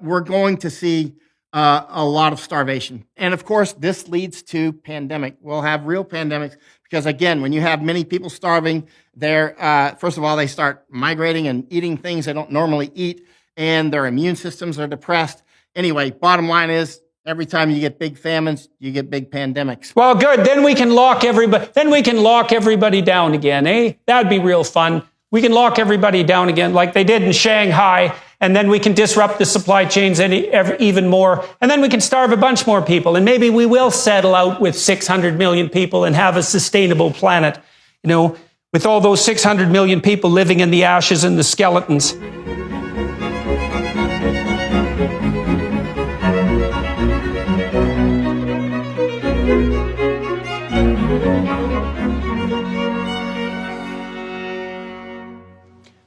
we're going to see a lot of starvation. And of course, this leads to pandemic. We'll have real pandemics because, again, when you have many people starving, first of all, they start migrating and eating things they don't normally eat, and their immune systems are depressed. Anyway, bottom line is, every time you get big famines, you get big pandemics. Well, good. Then we can lock everybody down again, eh? That'd be real fun. We can lock everybody down again like they did in Shanghai, and then we can disrupt the supply chains even more, and then we can starve a bunch more people, and maybe we will settle out with 600 million people and have a sustainable planet, with all those 600 million people living in the ashes and the skeletons.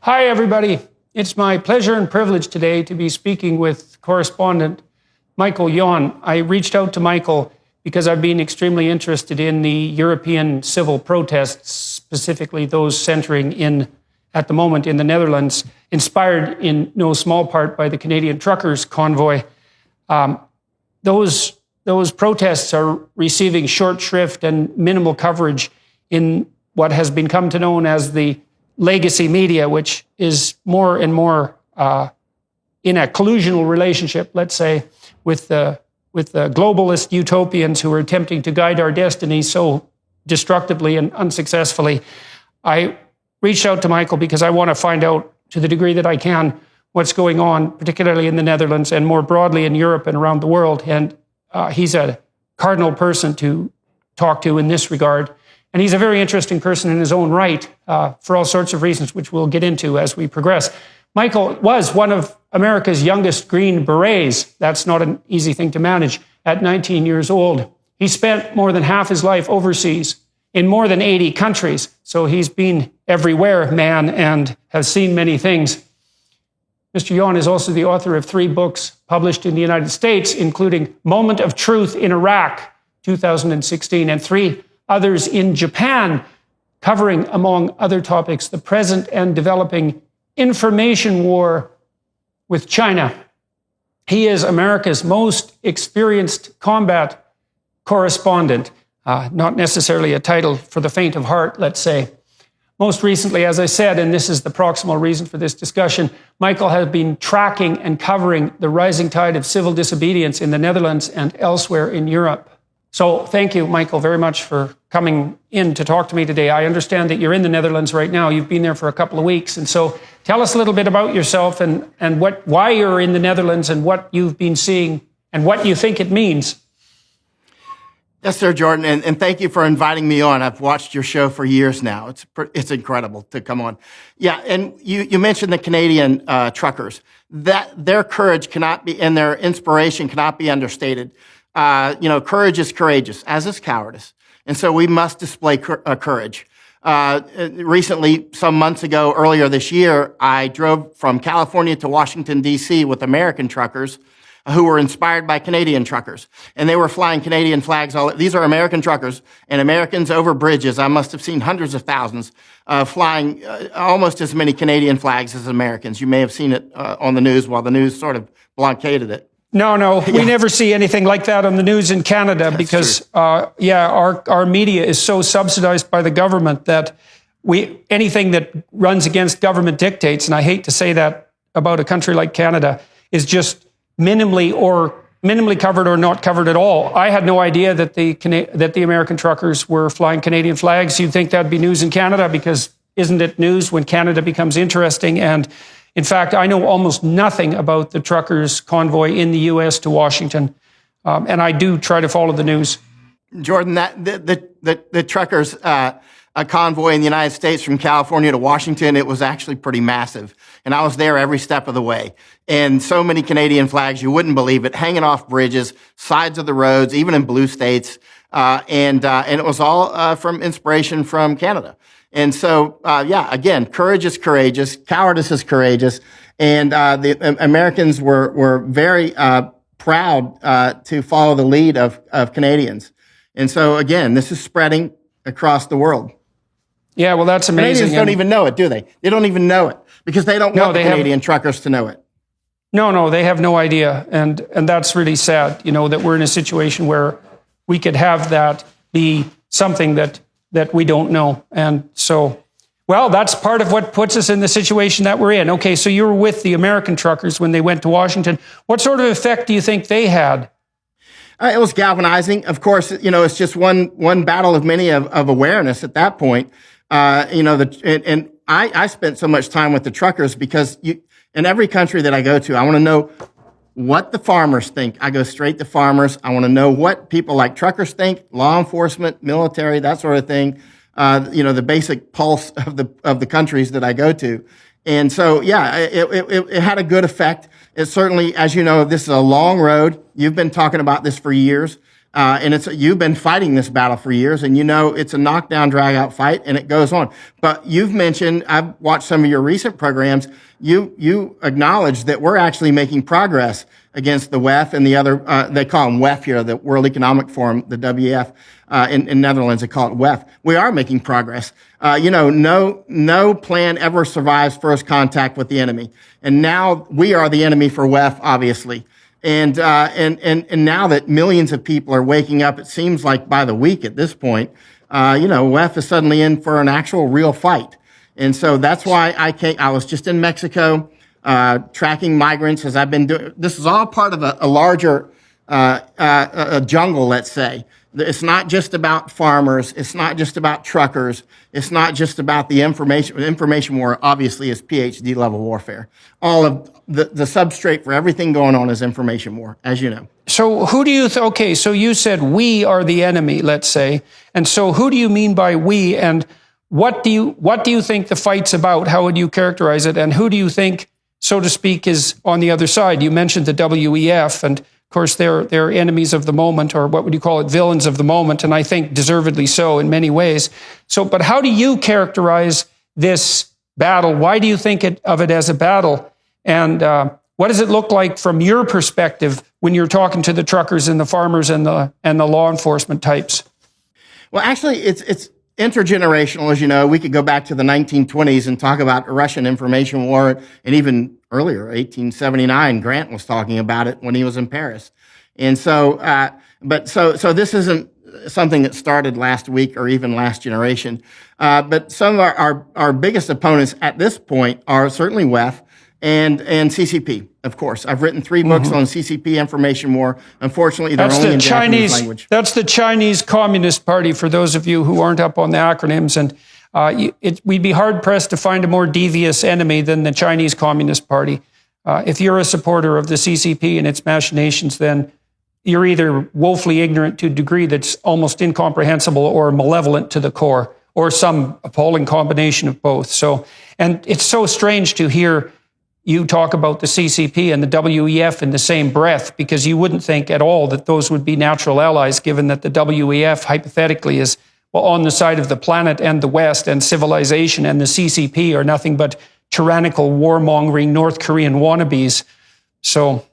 Hi, everybody. It's my pleasure and privilege today to be speaking with correspondent Michael Yon. I reached out to Michael because I've been extremely interested in the European civil protests, specifically those centering at the moment in the Netherlands, inspired in no small part by the Canadian truckers' convoy. Those protests are receiving short shrift and minimal coverage in what has become known as the legacy media, which is more and more in a collusional relationship, let's say, with the globalist utopians who are attempting to guide our destiny so destructively and unsuccessfully. I reached out to Michael because I want to find out, to the degree that I can, what's going on, particularly in the Netherlands and more broadly in Europe and around the world. And he's a cardinal person to talk to in this regard. And he's a very interesting person in his own right for all sorts of reasons, which we'll get into as we progress. Michael was one of America's youngest Green Berets. That's not an easy thing to manage at 19 years old. He spent more than half his life overseas in more than 80 countries. So he's been everywhere, man, and has seen many things. Mr. Yon is also the author of 3 books published in the United States, including Moment of Truth in Iraq, 2016, and 3 others in Japan, covering, among other topics, the present and developing information war with China. He is America's most experienced combat correspondent, not necessarily a title for the faint of heart, let's say. Most recently, as I said, and this is the proximal reason for this discussion, Michael has been tracking and covering the rising tide of civil disobedience in the Netherlands and elsewhere in Europe. So thank you, Michael, very much for coming in to talk to me today. I understand that you're in the Netherlands right now. You've been there for a couple of weeks. And so tell us a little bit about yourself and why you're in the Netherlands and what you've been seeing and what you think it means. Yes, sir, Jordan, and thank you for inviting me on. I've watched your show for years now. It's incredible to come on. Yeah, and you mentioned the Canadian truckers. That their courage cannot be, and their inspiration cannot be understated. Courage is courageous, as is cowardice. And so we must display courage. Recently, some months ago, earlier this year, I drove from California to Washington, D.C. with American truckers who were inspired by Canadian truckers. And they were flying Canadian flags. These are American truckers and Americans over bridges. I must have seen hundreds of thousands flying almost as many Canadian flags as Americans. You may have seen it on the news while the news sort of blockaded it. No, we never see anything like that on the news in Canada. That's because, our media is so subsidized by the government that anything that runs against government dictates, and I hate to say that about a country like Canada, is just minimally covered or not covered at all. I had no idea that the American truckers were flying Canadian flags. You'd think that'd be news in Canada, because isn't it news when Canada becomes interesting? And in fact, I know almost nothing about the truckers' convoy in the U.S. to Washington, and I do try to follow the news. Jordan, the truckers' convoy in the United States from California to Washington, it was actually pretty massive, and I was there every step of the way. And so many Canadian flags, you wouldn't believe it, hanging off bridges, sides of the roads, even in blue states, and it was all from inspiration from Canada. And so, again, courage is courageous, cowardice is courageous, and the Americans were very proud to follow the lead of Canadians. And so, again, this is spreading across the world. Yeah, well, that's amazing. Canadians don't even know it, do they? They don't even know it because they don't want the Canadian truckers to know it. No, they have no idea, and that's really sad. That we're in a situation where we could have that be something that we don't know, and so. Well, that's part of what puts us in the situation that we're in. Okay, so you were with the American truckers when they went to Washington. What sort of effect do you think they had? It was galvanizing. Of course, it's just one battle of many of awareness at that point. And I spent so much time with the truckers because in every country that I go to, I want to know what the farmers think. I go straight to farmers. I want to know what people like truckers think, law enforcement, military, that sort of thing. The basic pulse of the countries that I go to. And so, yeah, it had a good effect. It certainly, as you know, this is a long road. You've been talking about this for years. And you've been fighting this battle for years, and it's a knockdown, drag-out fight, and it goes on. But you've mentioned, I've watched some of your recent programs, you acknowledge that we're actually making progress against the WEF and the other, they call them WEF here, the World Economic Forum, the WEF, in Netherlands, they call it WEF. We are making progress. No plan ever survives first contact with the enemy. And now we are the enemy for WEF, obviously. And now that millions of people are waking up, it seems like by the week at this point, WEF is suddenly in for an actual real fight. And so that's why I was just in Mexico, tracking migrants as I've been doing. This is all part of a larger, a jungle, let's say. It's not just about farmers. It's not just about truckers. It's not just about the information. Information war obviously is PhD level warfare. All of the substrate for everything going on is information war, as you know. So who do you, okay, so you said we are the enemy, let's say. And so who do you mean by we, and what do you think the fight's about? How would you characterize it? And who do you think, so to speak, is on the other side? You mentioned the WEF, and of course they're enemies of the moment, or what would you call it, villains of the moment, and I think deservedly so in many ways. So, but how do you characterize this battle? Why do you think of it as a battle? And what does it look like from your perspective when you're talking to the truckers and the farmers and the law enforcement types? Well, actually, it's intergenerational, as you know. We could go back to the 1920s and talk about Russian information war, and even earlier, 1879, Grant was talking about it when he was in Paris. And so, so this isn't something that started last week or even last generation. But some of our biggest opponents at this point are certainly WEF and CCP, of course. I've written 3 books on CCP information war. Unfortunately, they're only in Japanese language. That's the Chinese Communist Party, for those of you who aren't up on the acronyms. And we'd be hard-pressed to find a more devious enemy than the Chinese Communist Party. If you're a supporter of the CCP and its machinations, then you're either woefully ignorant to a degree that's almost incomprehensible, or malevolent to the core, or some appalling combination of both. So, and it's so strange to hear you talk about the CCP and the WEF in the same breath, because you wouldn't think at all that those would be natural allies, given that the WEF hypothetically is on the side of the planet and the West and civilization, and the CCP are nothing but tyrannical, warmongering North Korean wannabes. So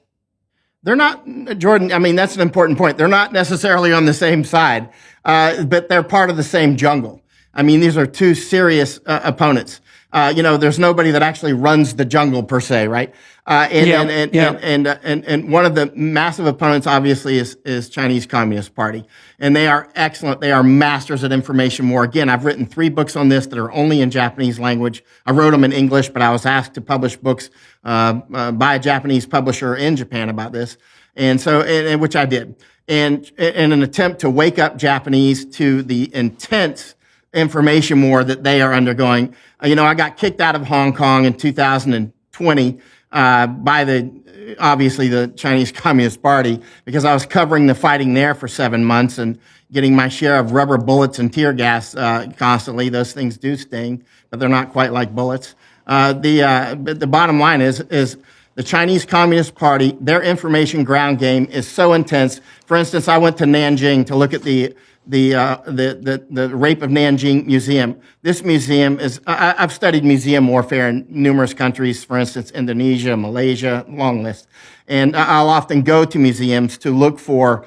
they're not, Jordan, I mean, that's an important point. They're not necessarily on the same side, but they're part of the same jungle. I mean, these are two serious opponents. There's nobody that actually runs the jungle per se, right? And one of the massive opponents, obviously, is Chinese Communist Party, and they are excellent. They are masters at information war. Again, I've written 3 books on this that are only in Japanese language. I wrote them in English, but I was asked to publish books by a Japanese publisher in Japan about this, and so which I did, and in an attempt to wake up Japanese to the intense information war that they are undergoing. I got kicked out of Hong Kong in 2020 by obviously the Chinese Communist Party, because I was covering the fighting there for 7 months and getting my share of rubber bullets and tear gas constantly. Those things do sting, but they're not quite like bullets. But the bottom line is the Chinese Communist Party, their information ground game is so intense. For instance, I went to Nanjing to look at the Rape of Nanjing Museum. This museum I've studied museum warfare in numerous countries, for instance, Indonesia, Malaysia, long list. And I'll often go to museums to look for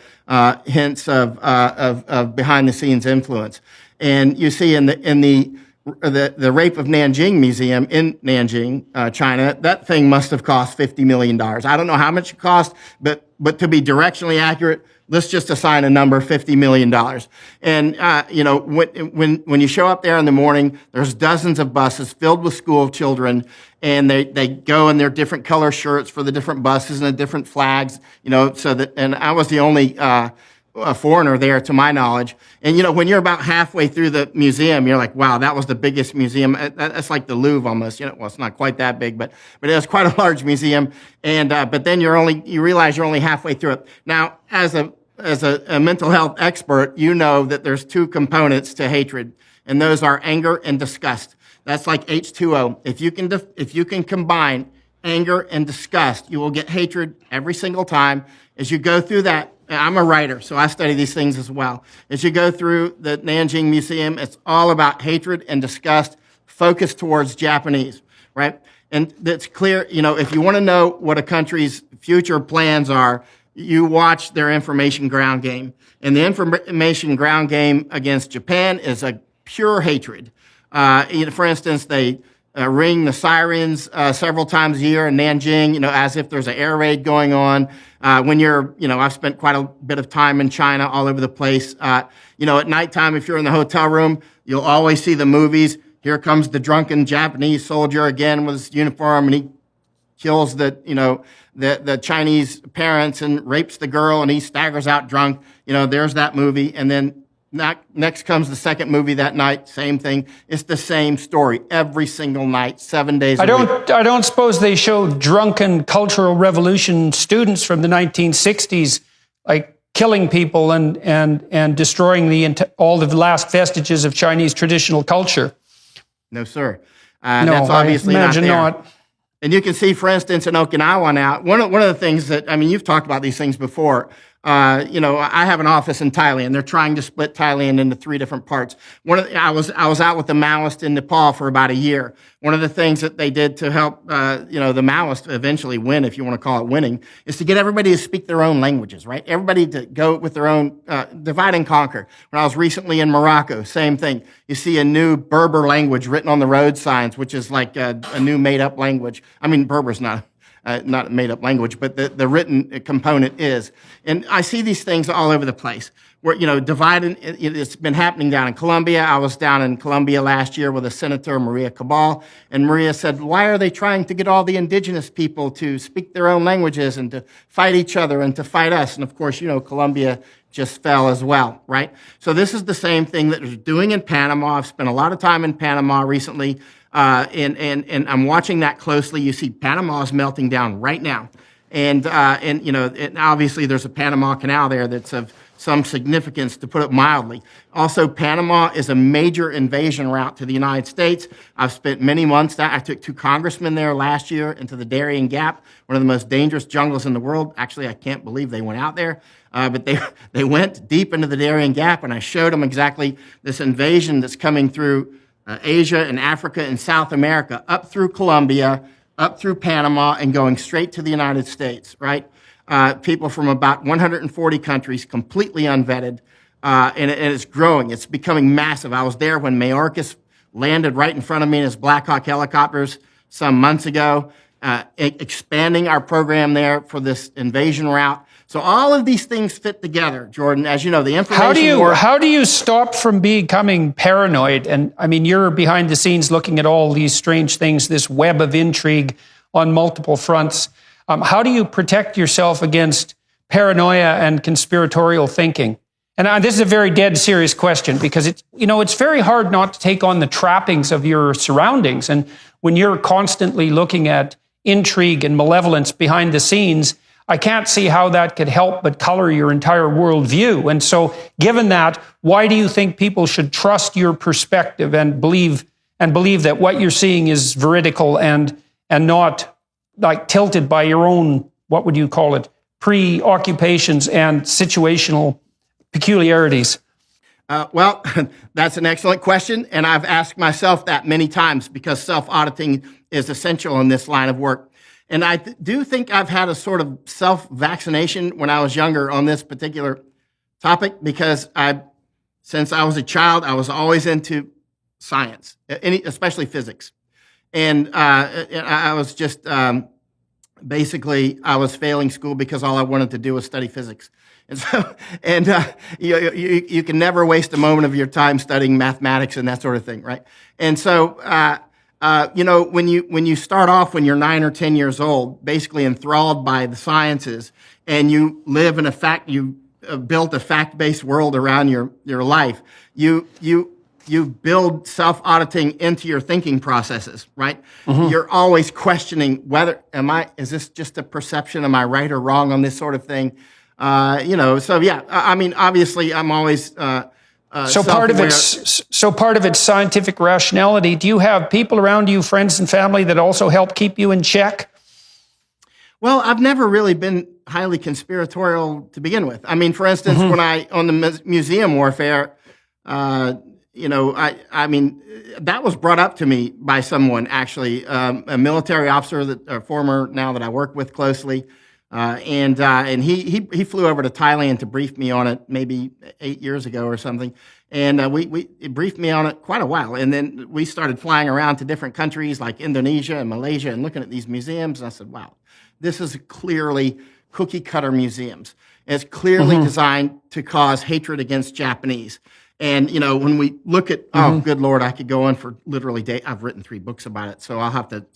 hints of behind the scenes influence. And you see in the the Rape of Nanjing Museum in Nanjing, China, that thing must have cost $50 million. I don't know how much it cost, but to be directionally accurate, let's just assign a number, $50 million. And, when you show up there in the morning, there's dozens of buses filled with school children, and they go in their different color shirts for the different buses and the different flags, and I was the only, a foreigner there, to my knowledge. And, when you're about halfway through the museum, you're like, wow, that was the biggest museum. That's like the Louvre almost. Well, it's not quite that big, but it was quite a large museum. And, but then you realize you're only halfway through it. Now, as a mental health expert, you know that there's two components to hatred, and those are anger and disgust. That's like H2O. If you can combine anger and disgust, you will get hatred every single time. As you go through that, I'm a writer, so I study these things as well. As you go through the Nanjing Museum, it's all about hatred and disgust focused towards Japanese, right? And it's clear, if you want to know what a country's future plans are, you watch their information ground game. And the information ground game against Japan is a pure hatred. For instance, they ring the sirens several times a year in Nanjing, as if there's an air raid going on. I've spent quite a bit of time in China all over the place. At nighttime, if you're in the hotel room, you'll always see the movies. Here comes the drunken Japanese soldier again with his uniform, and he kills the Chinese parents and rapes the girl, and he staggers out drunk. There's that movie. And then next comes the second movie that night, same thing. It's the same story every single night, 7 days a week. I don't suppose they show drunken Cultural Revolution students from the 1960s, like killing people and destroying all the last vestiges of Chinese traditional culture. No, sir. No, that's obviously I imagine not. And you can see, for instance, in Okinawa now, one of the things that, you've talked about these things before. I have an office in Thailand. They're trying to split Thailand into 3 different parts. I was out with the Maoists in Nepal for about a year. One of the things that they did to help, the Maoists eventually win, if you want to call it winning, is to get everybody to speak their own languages, right? Everybody to go with their own, divide and conquer. When I was recently in Morocco, same thing. You see a new Berber language written on the road signs, which is like a new made-up language. Berber's not a made-up language, but the written component is. And I see these things all over the place where, dividing, it's been happening down in Colombia. I was down in Colombia last year with a senator, Maria Cabal, and Maria said, why are they trying to get all the indigenous people to speak their own languages and to fight each other and to fight us? And of course, Colombia just fell as well, right? So this is the same thing that they're doing in Panama. I've spent a lot of time in Panama recently. And I'm watching that closely. You see Panama is melting down right now. And obviously there's a Panama Canal there that's of some significance, to put it mildly. Also, Panama is a major invasion route to the United States. I've spent many months there. I took 2 congressmen there last year into the Darien Gap, one of the most dangerous jungles in the world. Actually, I can't believe they went out there. But they went deep into the Darien Gap, and I showed them exactly this invasion that's coming through Asia and Africa and South America, up through Colombia, up through Panama, and going straight to the United States, right? People from about 140 countries, completely unvetted, and it's growing. It's becoming massive. I was there when Mayorkas landed right in front of me in his Black Hawk helicopters some months ago, expanding our program there for this invasion route. So all of these things fit together, Jordan. As you know, the information How do you stop from becoming paranoid? And you're behind the scenes looking at all these strange things, this web of intrigue on multiple fronts. How do you protect yourself against paranoia and conspiratorial thinking? And this is a very dead serious question, because it's very hard not to take on the trappings of your surroundings. And when you're constantly looking at intrigue and malevolence behind the scenes, I can't see how that could help but color your entire worldview. And so, given that, why do you think people should trust your perspective and believe that what you're seeing is veridical and not like tilted by your own, what would you call it, preoccupations and situational peculiarities? Well, that's an excellent question, and I've asked myself that many times, because self-auditing is essential in this line of work. And I do think I've had a sort of self-vaccination when I was younger on this particular topic, because since I was a child, I was always into science, especially physics. And I was just basically, I was failing school because all I wanted to do was study physics. And so, you can never waste a moment of your time studying mathematics and that sort of thing, right? And so, when you start off when you're 9 or 10 years old, basically enthralled by the sciences, and you live in you built a fact-based world around your life, you build self-auditing into your thinking processes, right? Mm-hmm. You're always questioning is this just a perception? Am I right or wrong on this sort of thing? So yeah, I mean, obviously I'm always, so part of it's scientific rationality. Do you have people around you, friends and family, that also help keep you in check? Well, I've never really been highly conspiratorial to begin with. I mean, for instance, when on the museum warfare, I mean, that was brought up to me by someone, actually, a military officer former now that I work with closely. And he flew over to Thailand to brief me on it maybe 8 years ago or something. And it briefed me on it quite a while. And then we started flying around to different countries like Indonesia and Malaysia and looking at these museums. And I said, wow, this is clearly cookie cutter museums. And it's clearly designed to cause hatred against Japanese. And, when we look at, oh, good Lord, I could go on for literally days. I've written 3 books about it, so I'll have to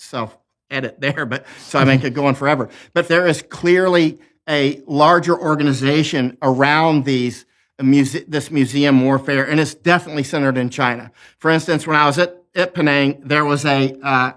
edit there, but so I could go on forever. But there is clearly a larger organization around this museum warfare, and it's definitely centered in China. For instance, when I was at Penang, there was the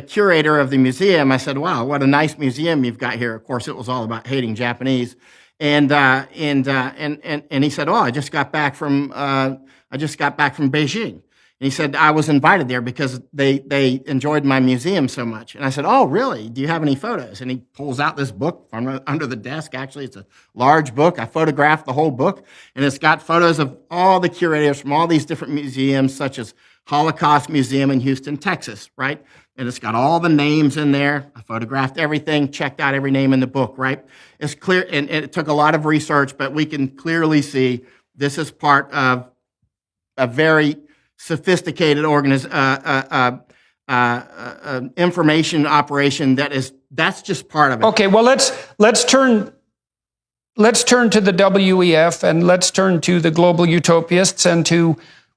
curator of the museum. I said, "Wow, what a nice museum you've got here." Of course, it was all about hating Japanese, and he said, "Oh, I just got back from Beijing." And he said, I was invited there because they enjoyed my museum so much. And I said, oh, really? Do you have any photos? And he pulls out this book from under the desk. Actually, it's a large book. I photographed the whole book. And it's got photos of all the curators from all these different museums, such as Holocaust Museum in Houston, Texas, right? And it's got all the names in there. I photographed everything, checked out every name in the book, right? It's clear, and it took a lot of research, but we can clearly see this is part of a very sophisticated information operation that's just part of it. Okay, well let's turn to the WEF, and let's turn to the global utopists and to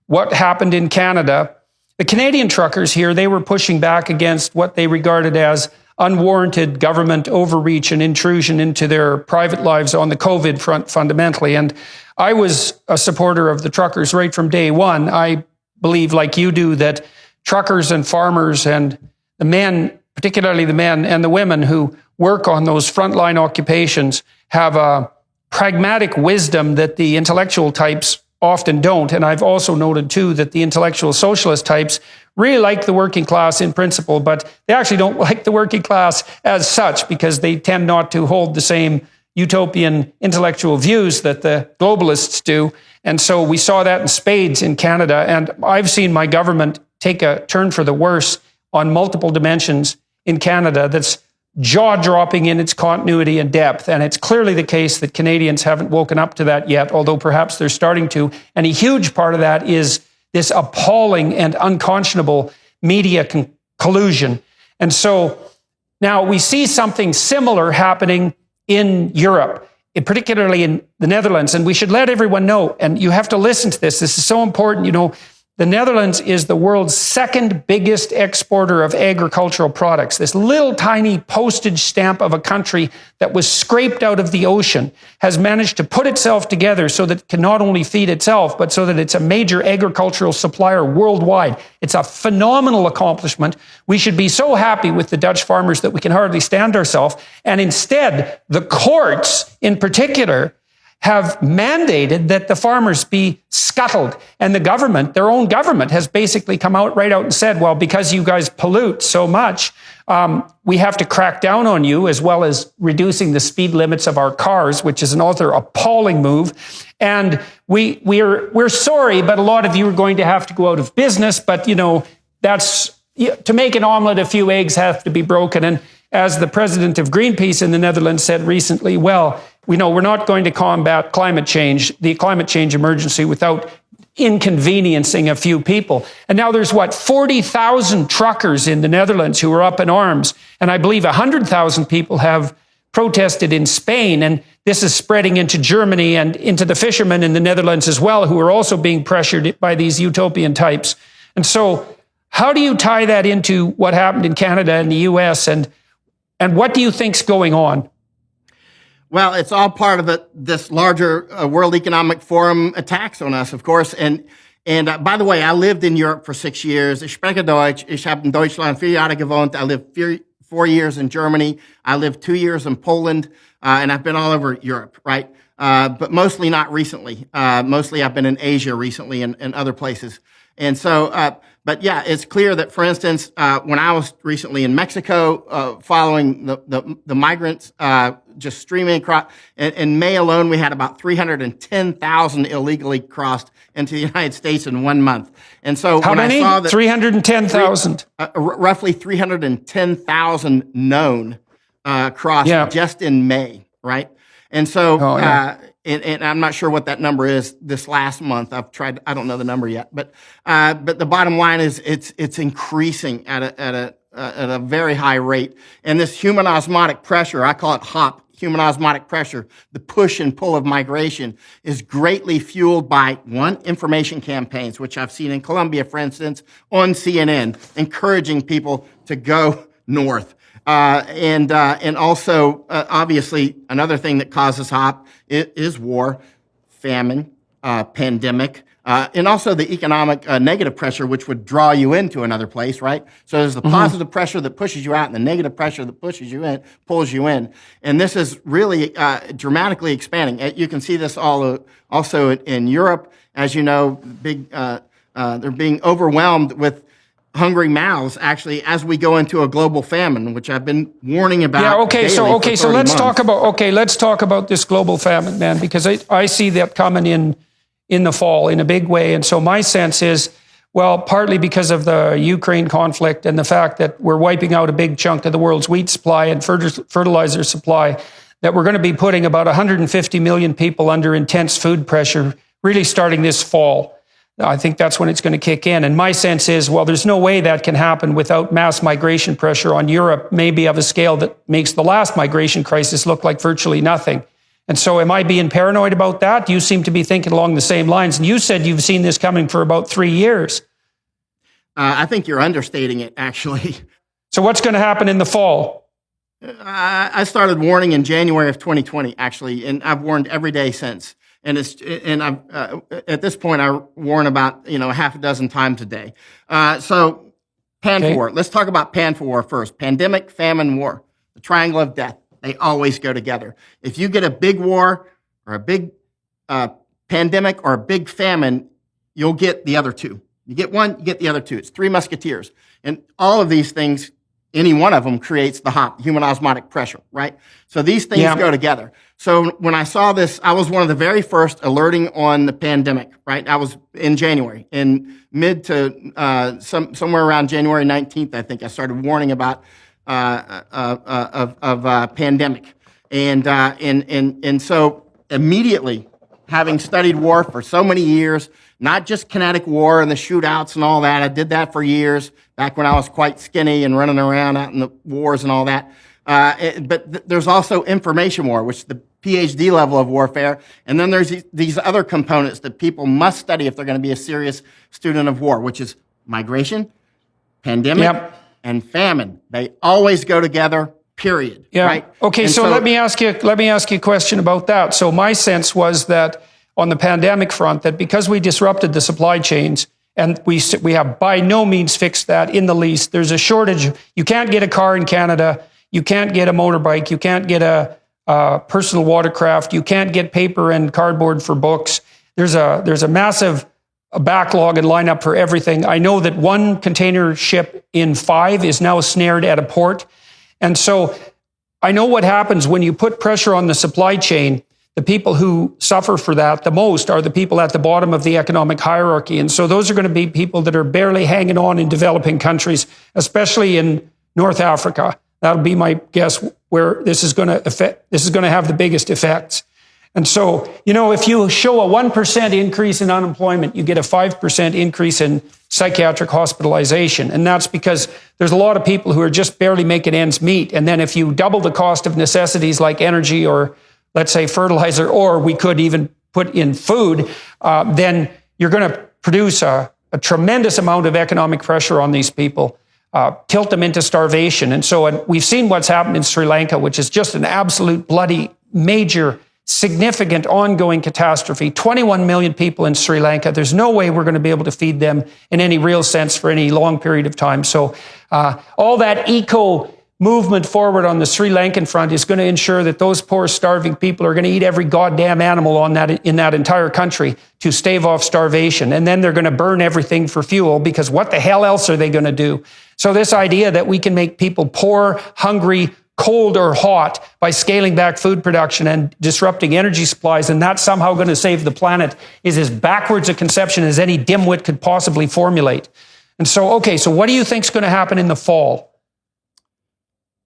what happened in Canada. The Canadian truckers here, they were pushing back against what they regarded as unwarranted government overreach and intrusion into their private lives on the COVID front fundamentally. And I was a supporter of the truckers right from day one. I believe, like you do, that truckers and farmers and the men, particularly the men and the women who work on those frontline occupations, have a pragmatic wisdom that the intellectual types often don't. And I've also noted, too, that the intellectual socialist types really like the working class in principle, but they actually don't like the working class as such because they tend not to hold the same utopian intellectual views that the globalists do. And so we saw that in spades in Canada. And I've seen my government take a turn for the worse on multiple dimensions in Canada that's jaw-dropping in its continuity and depth. And it's clearly the case that Canadians haven't woken up to that yet, although perhaps they're starting to. And a huge part of that is this appalling and unconscionable media collusion. And so now we see something similar happening in Europe, particularly in the Netherlands. And we should let everyone know, and you have to listen to this. This is so important. The Netherlands is the world's second biggest exporter of agricultural products. This little tiny postage stamp of a country that was scraped out of the ocean has managed to put itself together so that it can not only feed itself, but so that it's a major agricultural supplier worldwide. It's a phenomenal accomplishment. We should be so happy with the Dutch farmers that we can hardly stand ourselves. And instead, the courts in particular have mandated that the farmers be scuttled. And the government, their own government, has basically come out and said, well, because you guys pollute so much, we have to crack down on you, as well as reducing the speed limits of our cars, which is another appalling move. And we're sorry, but a lot of you are going to have to go out of business. But, that's to make an omelet, a few eggs have to be broken. And as the president of Greenpeace in the Netherlands said recently, well, we're not going to combat climate change, the climate change emergency, without inconveniencing a few people. And now there's 40,000 truckers in the Netherlands who are up in arms. And I believe 100,000 people have protested in Spain. And this is spreading into Germany and into the fishermen in the Netherlands as well, who are also being pressured by these utopian types. And so how do you tie that into what happened in Canada and the US? And what do you think's going on? Well, it's all part of this larger World Economic Forum attacks on us, of course. And by the way, I lived in Europe for 6 years. Ich spreche Deutsch. Ich habe in Deutschland 4 Jahre gewohnt. I lived 4 years in Germany. I lived 2 years in Poland. And I've been all over Europe, right? But mostly not recently. Mostly I've been in Asia recently and other places. And so, but yeah, it's clear that, for instance, when I was recently in Mexico, following the migrants just streaming across, in May alone, we had about 310,000 illegally crossed into the United States in 1 month. And so how many? 310,000. Roughly 310,000 known crossed just in May, right? And so, and I'm not sure what that number is this last month. I don't know the number yet, but the bottom line is it's increasing at a very high rate. And this human osmotic pressure, I call it HOP, human osmotic pressure, the push and pull of migration, is greatly fueled by, one, information campaigns, which I've seen in Colombia, for instance, on CNN, encouraging people to go north. And also, obviously, another thing that causes HOP is war, famine, pandemic, and also the economic negative pressure, which would draw you into another place, right? So there's the positive pressure that pushes you out and the negative pressure that pushes you in, pulls you in. And this is really dramatically expanding. You can see this also in Europe. As you know, they're being overwhelmed with hungry mouths, actually, as we go into a global famine, which I've been warning about. Yeah, okay, so let's talk about this global famine, man, because I see that coming in the fall in a big way. And so my sense is, well, partly because of the Ukraine conflict and the fact that we're wiping out a big chunk of the world's wheat supply and fertilizer supply, that we're going to be putting about 150 million people under intense food pressure, really starting this fall. I think that's when it's going to kick in. And my sense is, well, there's no way that can happen without mass migration pressure on Europe, maybe of a scale that makes the last migration crisis look like virtually nothing. And so am I being paranoid about that? You seem to be thinking along the same lines. And you said you've seen this coming for about 3 years. I think you're understating it, actually. So what's going to happen in the fall? I started warning in January of 2020, actually, and I've warned every day since. And I've at this point I warn about a half a dozen times a day. So for war. Let's talk about for war first. Pandemic, famine, war. The triangle of death. They always go together. If you get a big war or a big pandemic or a big famine, you'll get the other two. You get one, you get the other two. It's Three Musketeers, and all of these things. Any one of them creates the HOP, human osmotic pressure, right? So these things go together. So when I saw this, I was one of the very first alerting on the pandemic, right? I was in January, in mid to somewhere around January 19th, I think I started warning about pandemic, and so immediately, having studied war for so many years, not just kinetic war and the shootouts and all that. I did that for years, back when I was quite skinny and running around out in the wars and all that. But there's also information war, which is the PhD level of warfare. And then there's these other components that people must study if they're going to be a serious student of war, which is migration, pandemic, and famine. They always go together, period. Yeah. Right? Okay, so let me ask you a question about that. So my sense was that on the pandemic front, that because we disrupted the supply chains, and we have by no means fixed that in the least. There's a shortage. You can't get a car in Canada. You can't get a motorbike. You can't get a personal watercraft. You can't get paper and cardboard for books. There's a massive backlog and lineup for everything. I know that one container ship in 5 is now snared at a port. And so I know what happens when you put pressure on the supply chain. The people who suffer for that the most are the people at the bottom of the economic hierarchy. And so those are going to be people that are barely hanging on in developing countries, especially in North Africa. That'll be my guess where this is going to have the biggest effects. And so, if you show a 1% increase in unemployment, you get a 5% increase in psychiatric hospitalization. And that's because there's a lot of people who are just barely making ends meet. And then if you double the cost of necessities like energy or, let's say, fertilizer, or we could even put in food, then you're going to produce a tremendous amount of economic pressure on these people, tilt them into starvation. And so we've seen what's happened in Sri Lanka, which is just an absolute bloody major significant ongoing catastrophe. 21 million people in Sri Lanka. There's no way we're going to be able to feed them in any real sense for any long period of time. So all that eco movement forward on the Sri Lankan front is going to ensure that those poor starving people are going to eat every goddamn animal in that entire country to stave off starvation. And then they're going to burn everything for fuel, because what the hell else are they going to do? So this idea that we can make people poor, hungry, cold or hot by scaling back food production and disrupting energy supplies, and that's somehow going to save the planet, is as backwards a conception as any dimwit could possibly formulate. And so, so what do you think is going to happen in the fall?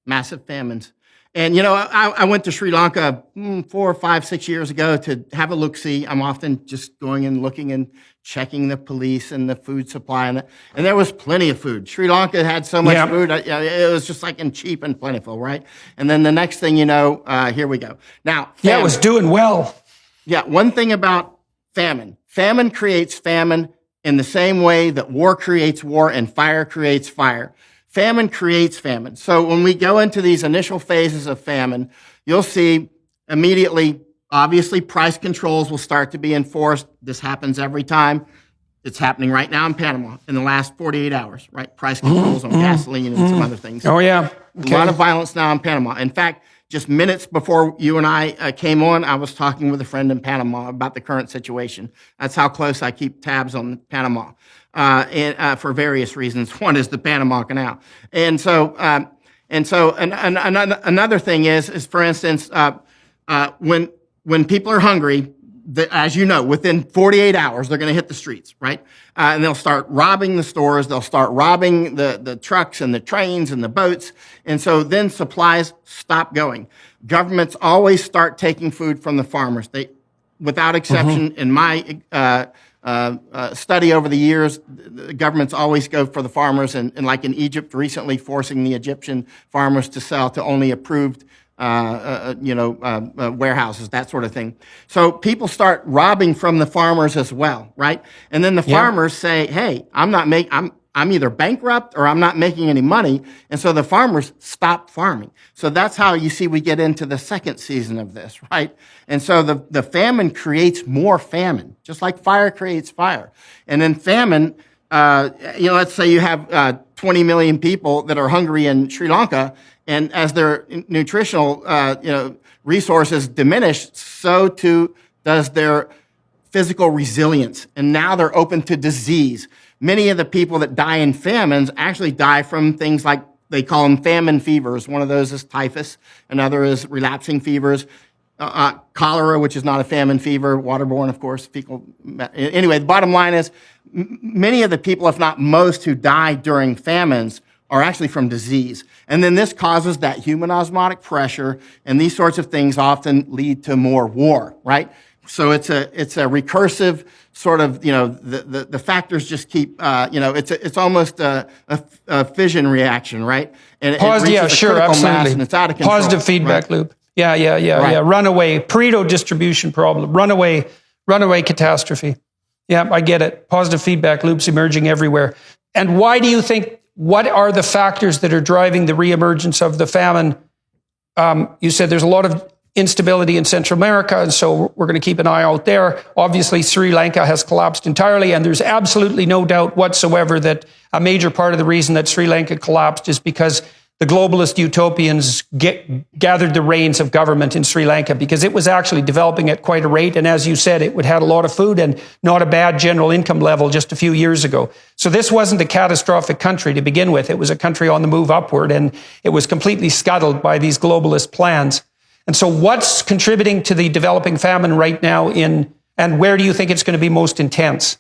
Massive famines. And, I went to Sri Lanka 4, 5, 6 years ago to have a look-see. I'm often just going and looking and checking the police and the food supply. And there was plenty of food. Sri Lanka had so much food. It was just like cheap and plentiful, right? And then the next thing you know, here we go. Now, famine. It was doing well. Yeah, one thing about famine. Famine creates famine in the same way that war creates war and fire creates fire. Famine creates famine. So when we go into these initial phases of famine, you'll see immediately, obviously, price controls will start to be enforced. This happens every time. It's happening right now in Panama in the last 48 hours, right? Price controls on gasoline and some other things. Oh, yeah. Okay. A lot of violence now in Panama. In fact, just minutes before you and I came on, I was talking with a friend in Panama about the current situation. That's how close I keep tabs on Panama. For various reasons. One is the Panama Canal. And so another thing is for instance, when people are hungry, as you know, within 48 hours, they're going to hit the streets, right? And they'll start robbing the stores. They'll start robbing the trucks and the trains and the boats. And so then supplies stop going. Governments always start taking food from the farmers. They, without exception, in my study over the years, the governments always go for the farmers, and like in Egypt recently, forcing the Egyptian farmers to sell to only approved, warehouses, that sort of thing. So people start robbing from the farmers as well, right? And then the farmers say, "Hey, I'm either bankrupt or I'm not making any money," and so the farmers stop farming. So that's how you see we get into the second season of this, right? And so the famine creates more famine, just like fire creates fire. And then famine, let's say you have 20 million people that are hungry in Sri Lanka, and as their nutritional resources diminish, so too does their physical resilience, and now they're open to disease. Many of the people that die in famines actually die from things like, they call them famine fevers. One of those is typhus, another is relapsing fevers, cholera, which is not a famine fever, waterborne, of course, fecal. Anyway, the bottom line is many of the people, if not most, who die during famines are actually from disease. And then this causes that human osmotic pressure, and these sorts of things often lead to more war, right? So it's a recursive sort of, the factors just keep, it's almost a fission reaction, right? And it reaches a critical mass and it's out of control. Positive feedback loop. Yeah. Runaway, Pareto distribution problem, runaway catastrophe. Yeah, I get it. Positive feedback loops emerging everywhere. And why do you think, what are the factors that are driving the reemergence of the famine? You said there's a lot of instability in Central America, and so we're going to keep an eye out there. Obviously, Sri Lanka has collapsed entirely, and there's absolutely no doubt whatsoever that a major part of the reason that Sri Lanka collapsed is because the globalist utopians gathered the reins of government in Sri Lanka, because it was actually developing at quite a rate. And as you said, it had a lot of food and not a bad general income level just a few years ago. So this wasn't a catastrophic country to begin with. It was a country on the move upward, and it was completely scuttled by these globalist plans. And so what's contributing to the developing famine right now and where do you think it's going to be most intense?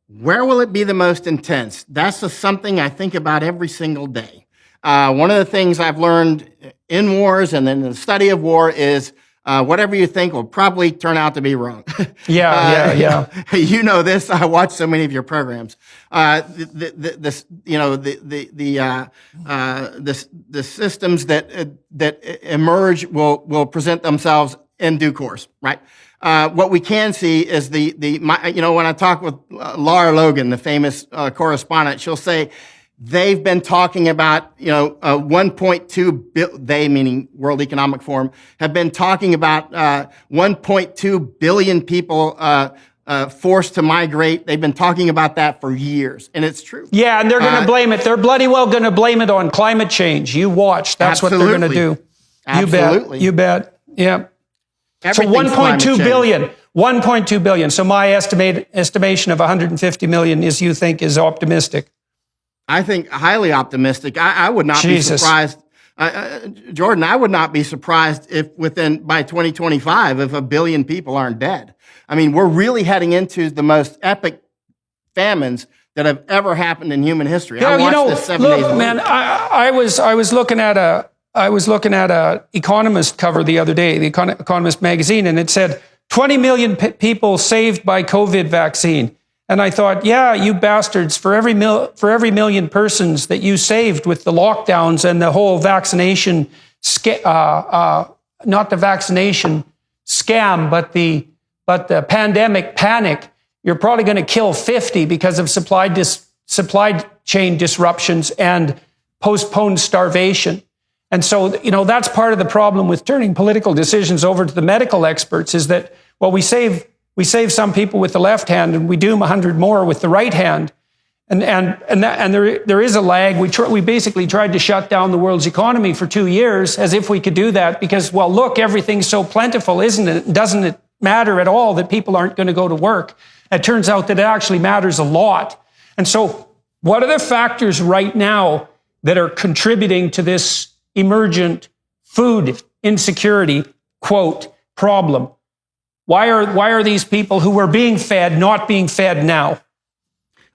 Where will it be the most intense? That's something I think about every single day. One of the things I've learned in wars and then in the study of war is whatever you think will probably turn out to be wrong. Yeah. You know this. I watch so many of your programs. The systems that emerge will present themselves in due course, right? What we can see is when I talk with Laura Logan, the famous correspondent, she'll say they've been talking about 1.2 they, meaning World Economic Forum, have been talking about 1.2 billion people forced to migrate. They've been talking about that for years, and it's true. Yeah, and they're going to blame it. They're bloody well going to blame it on climate change. You watch. That's absolutely. What they're going to do. Absolutely. You bet. Yeah. So Everything's 1.2 billion. change. 1.2 billion. So my estimation of 150 million you think is optimistic. I think highly optimistic. I would not be surprised. Jordan, I would not be surprised if by 2025, if 1 billion people aren't dead. I mean, we're really heading into the most epic famines that have ever happened in human history. Yeah, I watched this 7 days ago. Man, I was looking at a Economist cover the other day, the Economist magazine, and it said 20 million people saved by COVID vaccine. And I thought, yeah, you bastards, for every million persons that you saved with the lockdowns and the whole vaccination, not the vaccination scam, but the pandemic panic, you're probably going to kill 50 because of supply chain disruptions and postponed starvation. And so, that's part of the problem with turning political decisions over to the medical experts is that, well, we save some people with the left hand and we doom 100 more with the right hand. And there is a lag. We basically tried to shut down the world's economy for 2 years as if we could do that because, well, look, everything's so plentiful, isn't it? Doesn't it matter at all that people aren't going to go to work? It turns out that it actually matters a lot. And so what are the factors right now that are contributing to this emergent food insecurity, quote, problem? Why are these people who were being fed not being fed now?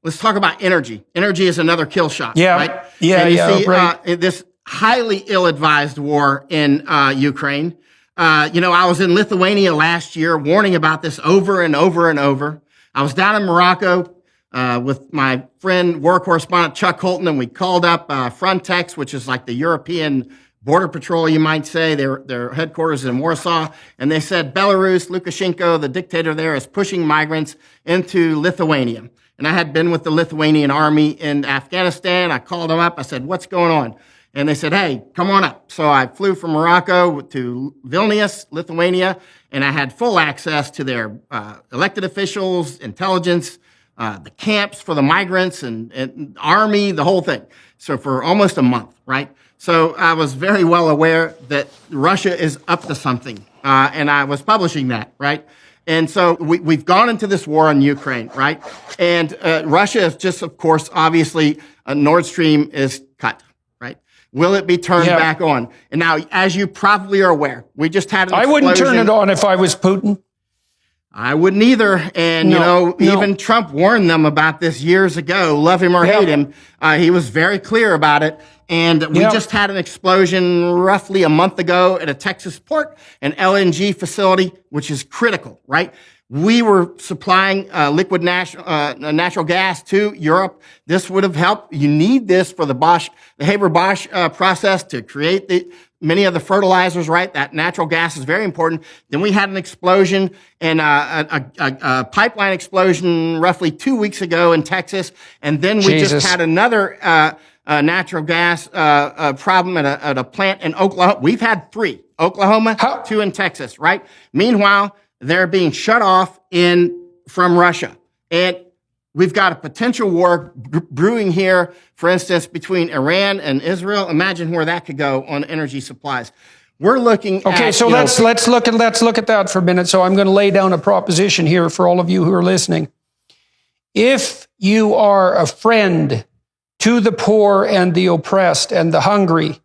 Let's talk about energy. Energy is another kill shot, yeah. right? Yeah, and you yeah, see, right. This highly ill-advised war in Ukraine. I was in Lithuania last year warning about this over and over and over. I was down in Morocco with my friend, war correspondent Chuck Holton, and we called up Frontex, which is like the European Border Patrol, you might say. Their headquarters in Warsaw. And they said, Belarus, Lukashenko, the dictator there, is pushing migrants into Lithuania. And I had been with the Lithuanian army in Afghanistan. I called them up. I said, what's going on? And they said, hey, come on up. So I flew from Morocco to Vilnius, Lithuania, and I had full access to their elected officials, intelligence, the camps for the migrants and army, the whole thing. So for almost a month, right? So I was very well aware that Russia is up to something, and I was publishing that, right? And so we've gone into this war in Ukraine, right? And Russia is just, of course, obviously, Nord Stream is cut, right? Will it be turned back on? And now, as you probably are aware, we just had an explosion. I wouldn't turn it on if I was Putin. I wouldn't either. And, even Trump warned them about this years ago. Love him or hate him. He was very clear about it. And we just had an explosion roughly a month ago at a Texas port, an LNG facility, which is critical, right? We were supplying liquid natural gas to Europe. This would have helped. You need this for the Haber-Bosch process to create many of the fertilizers, right? That natural gas is very important. Then we had an explosion and a pipeline explosion roughly 2 weeks ago in Texas. And then we just had another natural gas problem at a plant in Oklahoma. We've had 3. Oklahoma, 2 in Texas, right? Meanwhile, they're being shut off from Russia. And we've got a potential war brewing here, for instance, between Iran and Israel. Imagine where that could go on energy supplies. We're looking Okay, so let's look at that for a minute. So I'm going to lay down a proposition here for all of you who are listening. If you are a friend to the poor and the oppressed and the hungry,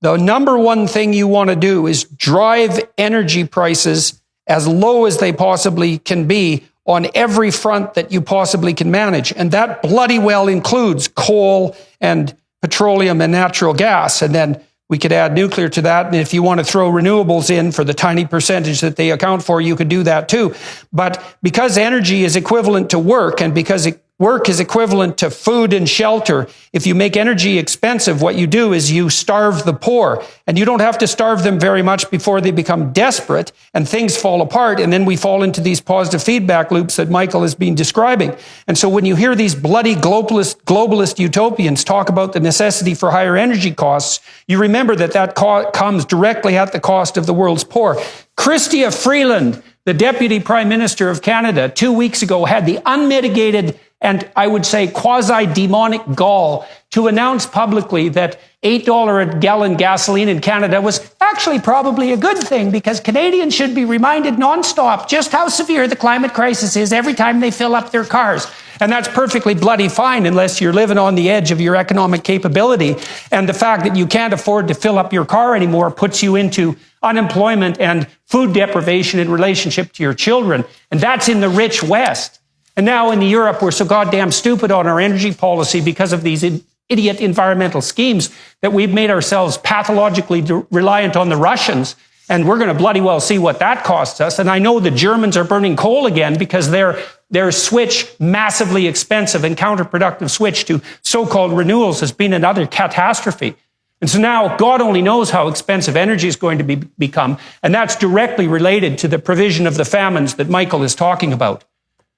the number one thing you want to do is drive energy prices as low as they possibly can be on every front that you possibly can manage. And that bloody well includes coal and petroleum and natural gas. And then We could add nuclear to that. And if you want to throw renewables in for the tiny percentage that they account for, you could do that too. But because energy is equivalent to work, and because work is equivalent to food and shelter, if you make energy expensive, what you do is you starve the poor. And you don't have to starve them very much before they become desperate and things fall apart. And then we fall into these positive feedback loops that Michael has been describing. And so when you hear these bloody globalist utopians talk about the necessity for higher energy costs, you remember that comes directly at the cost of the world's poor. Chrystia Freeland, the Deputy Prime Minister of Canada, 2 weeks ago had the unmitigated and I would say quasi-demonic gall to announce publicly that $8 a gallon gasoline in Canada was actually probably a good thing, because Canadians should be reminded nonstop just how severe the climate crisis is every time they fill up their cars. And that's perfectly bloody fine unless you're living on the edge of your economic capability. And the fact that you can't afford to fill up your car anymore puts you into unemployment and food deprivation in relationship to your children. And that's in the rich West. And now in Europe, we're so goddamn stupid on our energy policy because of these idiot environmental schemes that we've made ourselves pathologically reliant on the Russians. And we're going to bloody well see what that costs us. And I know the Germans are burning coal again because their switch, massively expensive and counterproductive switch to so-called renewals, has been another catastrophe. And so now God only knows how expensive energy is going to become. And that's directly related to the provision of the famines that Michael is talking about.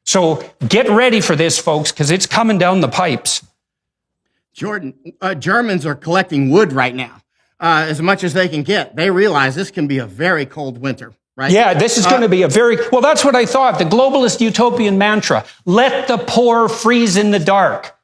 So get ready for this, folks, because it's coming down the pipes. Jordan, Germans are collecting wood right now, as much as they can get. They realize this can be a very cold winter, right? Yeah, this is going to be well, that's what I thought. The globalist utopian mantra, let the poor freeze in the dark.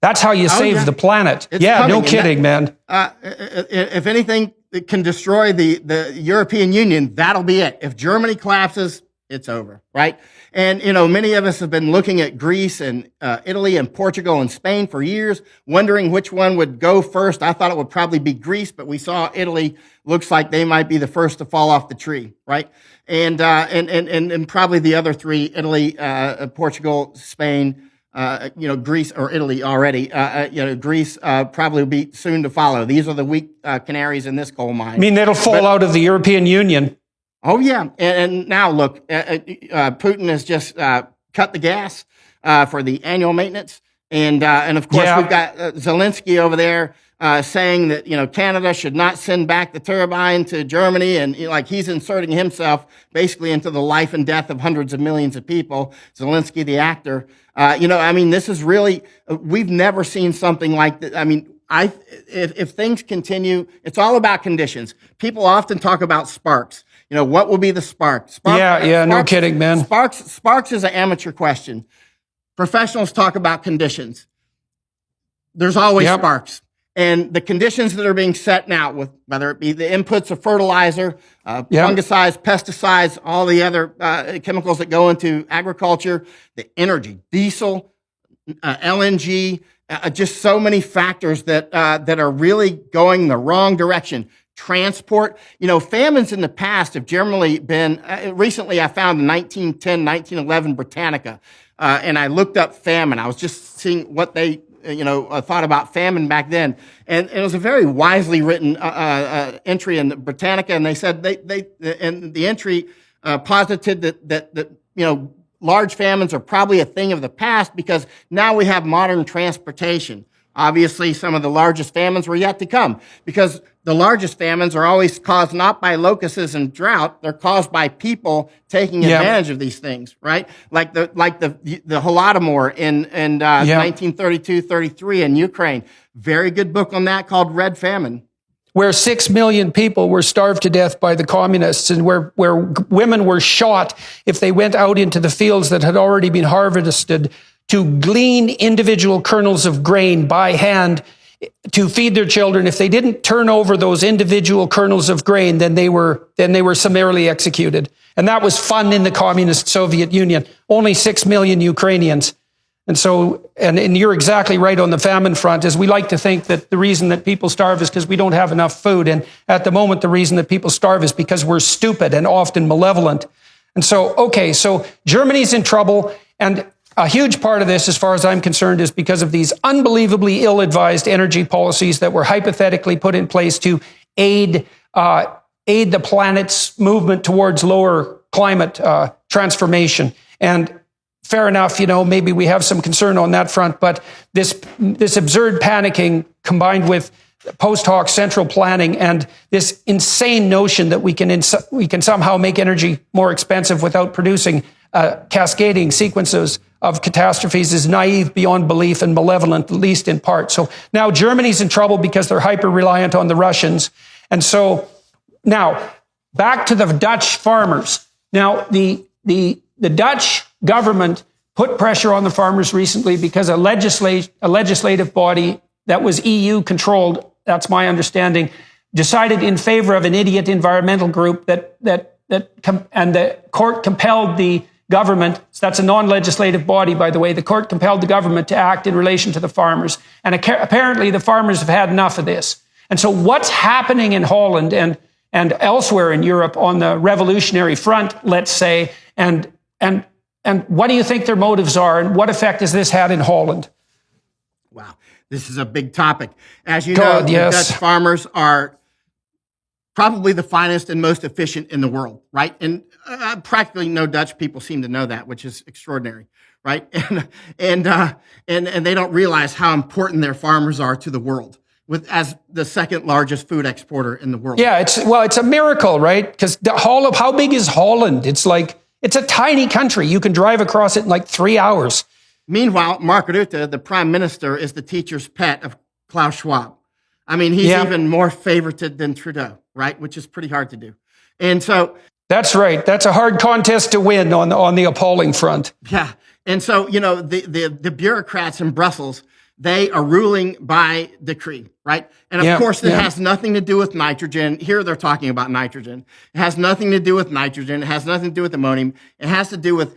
That's how you save the planet. It's coming. No kidding, man. If anything that can destroy the European Union, that'll be it. If Germany collapses, it's over, right? And, many of us have been looking at Greece and Italy and Portugal and Spain for years, wondering which one would go first. I thought it would probably be Greece, but we saw Italy. Looks like they might be the first to fall off the tree, right? And probably the other three, Italy, Portugal, Spain, Greece or Italy already. Greece probably will be soon to follow. These are the weak canaries in this coal mine. I mean, it'll fall out of the European Union. Oh, yeah. And now, look, Putin has just cut the gas for the annual maintenance. And of course, we've got Zelensky over there saying that, Canada should not send back the turbine to Germany. And he's inserting himself basically into the life and death of hundreds of millions of people. Zelensky, the actor. This is really, we've never seen something like that. I mean, if things continue, it's all about conditions. People often talk about sparks. What will be the spark? No kidding, man. Sparks is an amateur question. Professionals talk about conditions. There's always sparks. And the conditions that are being set now, with whether it be the inputs of fertilizer, fungicides, pesticides, all the other chemicals that go into agriculture, the energy, diesel, LNG, just so many factors that are really going the wrong direction. Transport, famines in the past have generally been, recently I found a 1910, 1911 Britannica, and I looked up famine. I was just seeing what they, thought about famine back then. And it was a very wisely written entry in the Britannica, and they said and the entry posited that large famines are probably a thing of the past because now we have modern transportation. Obviously, some of the largest famines were yet to come because the largest famines are always caused not by locusts and drought; they're caused by people taking advantage of these things, right? Like the Holodomor in 1932-33 in Ukraine. Very good book on that called Red Famine. Where 6 million people were starved to death by the communists, and where women were shot if they went out into the fields that had already been harvested to glean individual kernels of grain by hand to feed their children. If they didn't turn over those individual kernels of grain, then they were summarily executed. And that was fun in the communist Soviet Union. Only 6 million Ukrainians. And so, and you're exactly right on the famine front, is we like to think that the reason that people starve is because we don't have enough food. And at the moment, the reason that people starve is because we're stupid and often malevolent. And so, so Germany's in trouble, and a huge part of this, as far as I'm concerned, is because of these unbelievably ill-advised energy policies that were hypothetically put in place to aid the planet's movement towards lower climate transformation. And fair enough, maybe we have some concern on that front, but this absurd panicking combined with post hoc central planning and this insane notion that we can somehow make energy more expensive without producing cascading sequences of catastrophes is naive beyond belief and malevolent, at least in part. So now Germany's in trouble because they're hyper-reliant on the Russians. And so now back to the Dutch farmers. Now the Dutch government put pressure on the farmers recently because a legislative body that was EU controlled, that's my understanding, decided in favor of an idiot environmental group and the court compelled the government, that's a non-legislative body, by the way, the court compelled the government to act in relation to the farmers. And apparently the farmers have had enough of this. And so what's happening in Holland and elsewhere in Europe on the revolutionary front, let's say, and what do you think their motives are, and what effect has this had in Holland? Wow, this is a big topic. As you know, the Dutch farmers are probably the finest and most efficient in the world, right? And practically no Dutch people seem to know that, which is extraordinary, right? And they don't realize how important their farmers are to the world, as the second largest food exporter in the world. Yeah, it's a miracle, right? Because how big is Holland? It's a tiny country. You can drive across it in like 3 hours. Meanwhile, Mark Rutte, the prime minister, is the teacher's pet of Klaus Schwab. I mean, he's even more favorited than Trudeau, right? Which is pretty hard to do. And so... That's right. That's a hard contest to win on the appalling front. Yeah. And so, the bureaucrats in Brussels, they are ruling by decree, right? And of course, it has nothing to do with nitrogen. Here they're talking about nitrogen. It has nothing to do with nitrogen. It has nothing to do with ammonium. It has to do with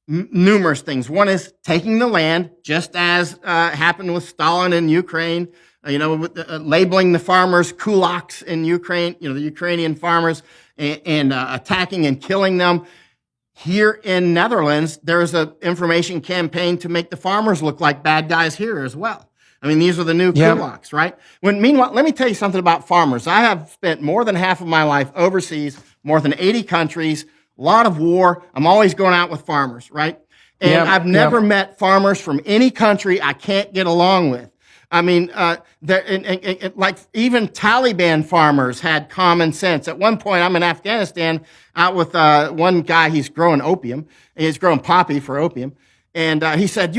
numerous things. One is taking the land, just as happened with Stalin in Ukraine, labeling the farmers kulaks in Ukraine, the Ukrainian farmers, and attacking and killing them. Here in Netherlands, there's an information campaign to make the farmers look like bad guys here as well. I mean, these are the new kulaks, right? Meanwhile, let me tell you something about farmers. I have spent more than half of my life overseas, more than 80 countries, a lot of war. I'm always going out with farmers, right? And I've never met farmers from any country I can't get along with. I mean, like even Taliban farmers had common sense. At one point, I'm in Afghanistan out with one guy. He's growing opium. He's growing poppy for opium. And he said,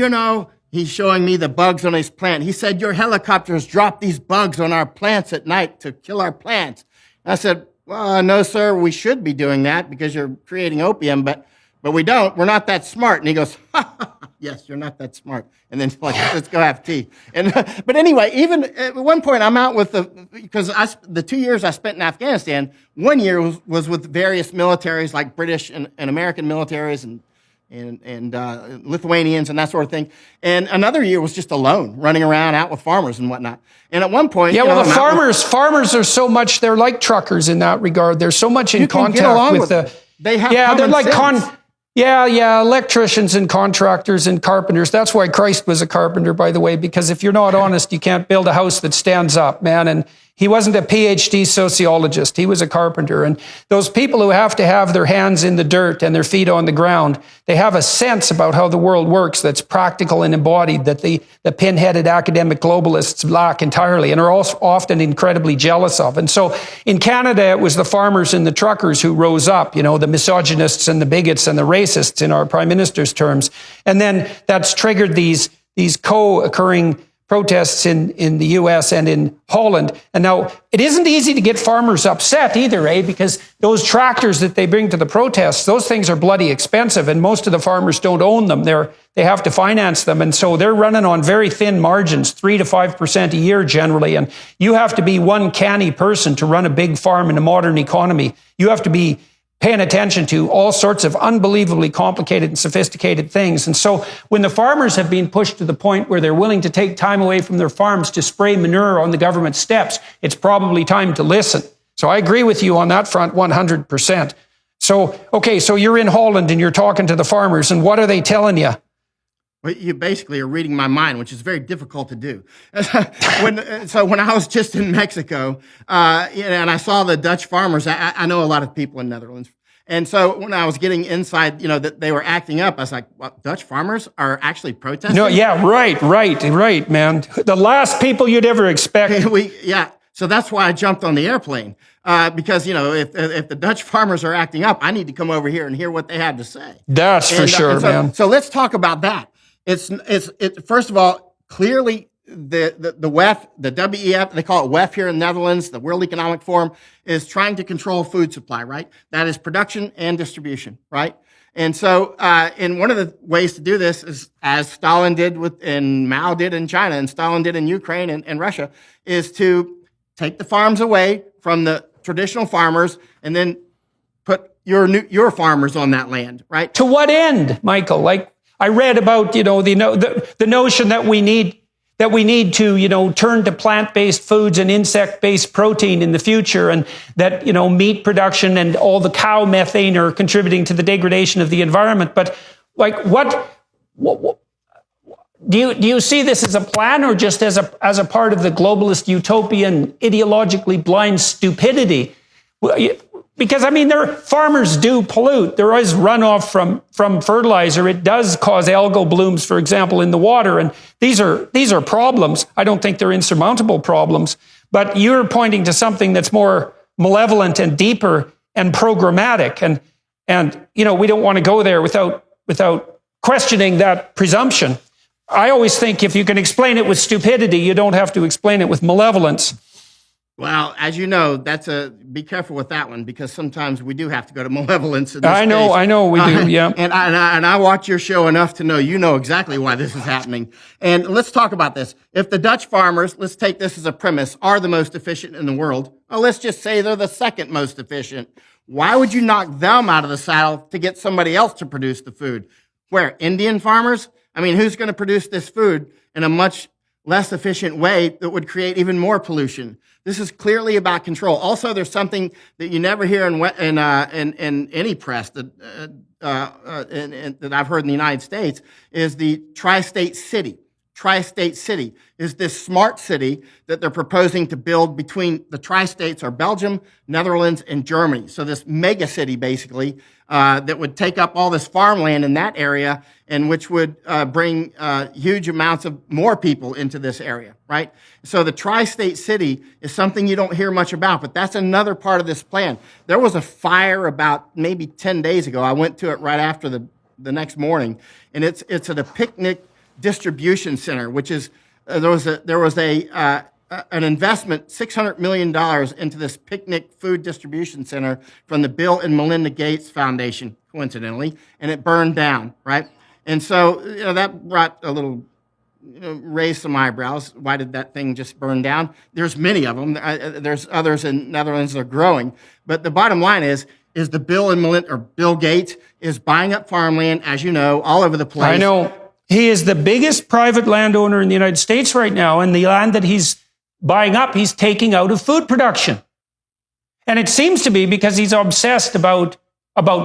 he's showing me the bugs on his plant. He said, your helicopters drop these bugs on our plants at night to kill our plants. And I said, well, no, sir, we should be doing that because you're creating opium, but we don't. We're not that smart. And he goes, yes, you're not that smart. And then let's go have tea. But anyway, even at one point I'm out with because the 2 years I spent in Afghanistan, 1 year was with various militaries like British and American militaries and Lithuanians and that sort of thing. And another year was just alone, running around out with farmers and whatnot. And at one point, farmers are so much, they're like truckers in that regard. They're so much in contact with they have they're like sense. Electricians and contractors and carpenters. That's why Christ was a carpenter, by the way, because if you're not honest, you can't build a house that stands up, man. And he wasn't a PhD sociologist. He was a carpenter. And those people who have to have their hands in the dirt and their feet on the ground, they have a sense about how the world works that's practical and embodied that the pin-headed academic globalists lack entirely and are also often incredibly jealous of. And so in Canada, it was the farmers and the truckers who rose up, the misogynists and the bigots and the racists in our prime minister's terms. And then that's triggered these co-occurring protests in the U.S. and in Holland. And now it isn't easy to get farmers upset either, because those tractors that they bring to the protests, those things are bloody expensive, and most of the farmers don't own them. They have to finance them. And so they're running on very thin margins, 3 to 5% a year generally. And you have to be one canny person to run a big farm in a modern economy. You have to be paying attention to all sorts of unbelievably complicated and sophisticated things. And so when the farmers have been pushed to the point where they're willing to take time away from their farms to spray manure on the government steps, it's probably time to listen. So I agree with you on that front 100%. So, okay, so you're in Holland and you're talking to the farmers, and what are they telling you? Well, you basically are reading my mind, which is very difficult to do. When I was just in Mexico, and I saw the Dutch farmers, I know a lot of people in Netherlands. And so when I was getting inside, that they were acting up, I was like, what, Dutch farmers are actually protesting? No, yeah, right, man. The last people you'd ever expect. So that's why I jumped on the airplane. Because, if the Dutch farmers are acting up, I need to come over here and hear what they have to say. That's for sure, man. So let's talk about that. It's first of all, clearly the WEF, the WEF, they call it WEF here in the Netherlands, the World Economic Forum, is trying to control food supply, right? That is production and distribution, right? And so, and one of the ways to do this is, as Stalin did and Mao did in China, and Stalin did in Ukraine and Russia, is to take the farms away from the traditional farmers and then put your farmers on that land, right? To what end, Michael? Like, I read about, the notion that we need to, turn to plant-based foods and insect-based protein in the future, and that, meat production and all the cow methane are contributing to the degradation of the environment. But like, what do you see this as a plan, or just as a part of the globalist utopian, ideologically blind stupidity? Because, farmers do pollute. There is runoff from fertilizer. It does cause algal blooms, for example, in the water. And these are problems. I don't think they're insurmountable problems. But you're pointing to something that's more malevolent and deeper and programmatic. And we don't want to go there without questioning that presumption. I always think if you can explain it with stupidity, you don't have to explain it with malevolence. Well, as you know, be careful with that one, because sometimes we do have to go to malevolence. I know, we do. Yeah. And I watch your show enough to know you know exactly why this is happening. And let's talk about this. If the Dutch farmers, let's take this as a premise, are the most efficient in the world, well, let's just say they're the second most efficient. Why would you knock them out of the saddle to get somebody else to produce the food? Where? Indian farmers? Who's going to produce this food in a much less efficient way that would create even more pollution? This is clearly about control. Also, there's something that you never hear in any press that I've heard in the United States is the tri-state city. Tri-state city is this smart city that they're proposing to build between the tri-states are Belgium, Netherlands, and Germany. So this mega city, basically, that would take up all this farmland in that area, and which would bring huge amounts of more people into this area, right? So the tri-state city is something you don't hear much about, but that's another part of this plan. There was a fire about maybe 10 days ago. I went to it right after the next morning, and it's at a picnic distribution center, which is there was an investment, $600 million into this picnic food distribution center from the Bill and Melinda Gates Foundation, coincidentally, and it burned down, right? And so that brought a little, raised some eyebrows. Why did that thing just burn down? There's many of them. There's others in Netherlands that are growing, but the bottom line is the Bill and Melinda, or Bill Gates, is buying up farmland, as you know, all over the place. I know. He is the biggest private landowner in the United States right now, and the land that he's buying up, he's taking out of food production. And it seems to be because he's obsessed about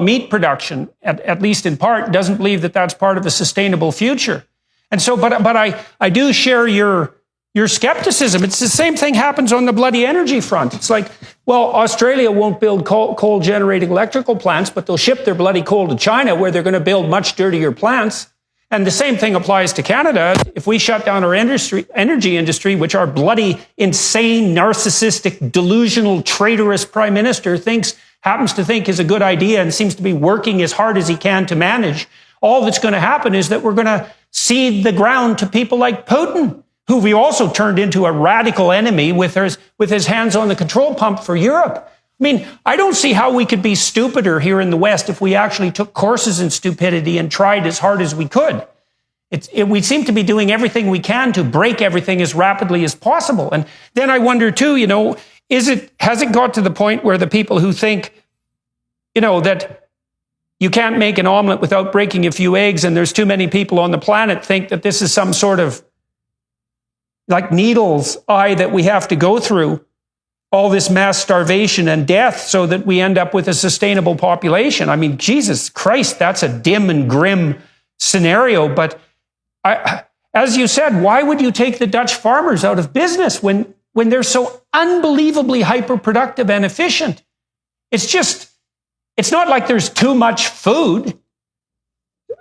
meat production, at least in part, doesn't believe that that's part of a sustainable future. And so, but I do share your skepticism. It's the same thing happens on the bloody energy front. It's like, well, Australia won't build coal-generating electrical plants, but they'll ship their bloody coal to China, where they're going to build much dirtier plants. And the same thing applies to Canada. If we shut down our energy industry, which our bloody, insane, narcissistic, delusional, traitorous prime minister happens to think is a good idea and seems to be working as hard as he can to manage, all that's going to happen is that we're going to cede the ground to people like Putin, who we also turned into a radical enemy with his hands on the control pump for Europe. I don't see how we could be stupider here in the West if we actually took courses in stupidity and tried as hard as we could. We seem to be doing everything we can to break everything as rapidly as possible. And then I wonder too, has it got to the point where the people who think, that you can't make an omelet without breaking a few eggs, and there's too many people on the planet, think that this is some sort of like needle's eye that we have to go through, all this mass starvation and death, so that we end up with a sustainable population? Jesus Christ, that's a dim and grim scenario. But as you said, why would you take the Dutch farmers out of business when they're so unbelievably hyper-productive and efficient? It's not like there's too much food,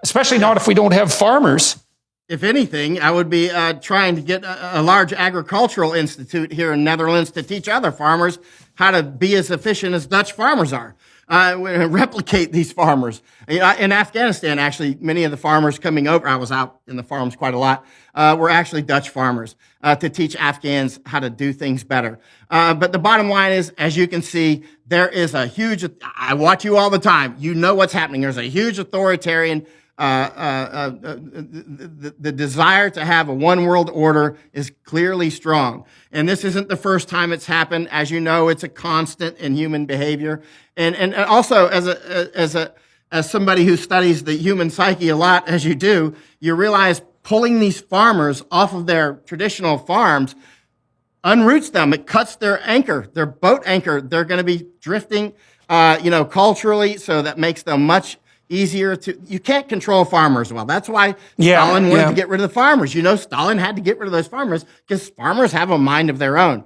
especially not if we don't have farmers. If anything, I would be trying to get a large agricultural institute here in Netherlands to teach other farmers how to be as efficient as Dutch farmers are. Replicate these farmers. In Afghanistan, actually, many of the farmers coming over, I was out in the farms quite a lot, were actually Dutch farmers to teach Afghans how to do things better. But the bottom line is, as you can see, there is a huge, I watch you all the time. You know what's happening. There's a huge authoritarian, the desire to have a one world order is clearly strong. And this isn't the first time it's happened. As you know, it's a constant in human behavior. And also as somebody who studies the human psyche a lot, as you do, you realize pulling these farmers off of their traditional farms unroots them. It cuts their anchor, their boat anchor. They're going to be drifting, culturally. So that makes them much easier you can't control farmers well. That's why Stalin wanted to get rid of the farmers. Stalin had to get rid of those farmers because farmers have a mind of their own.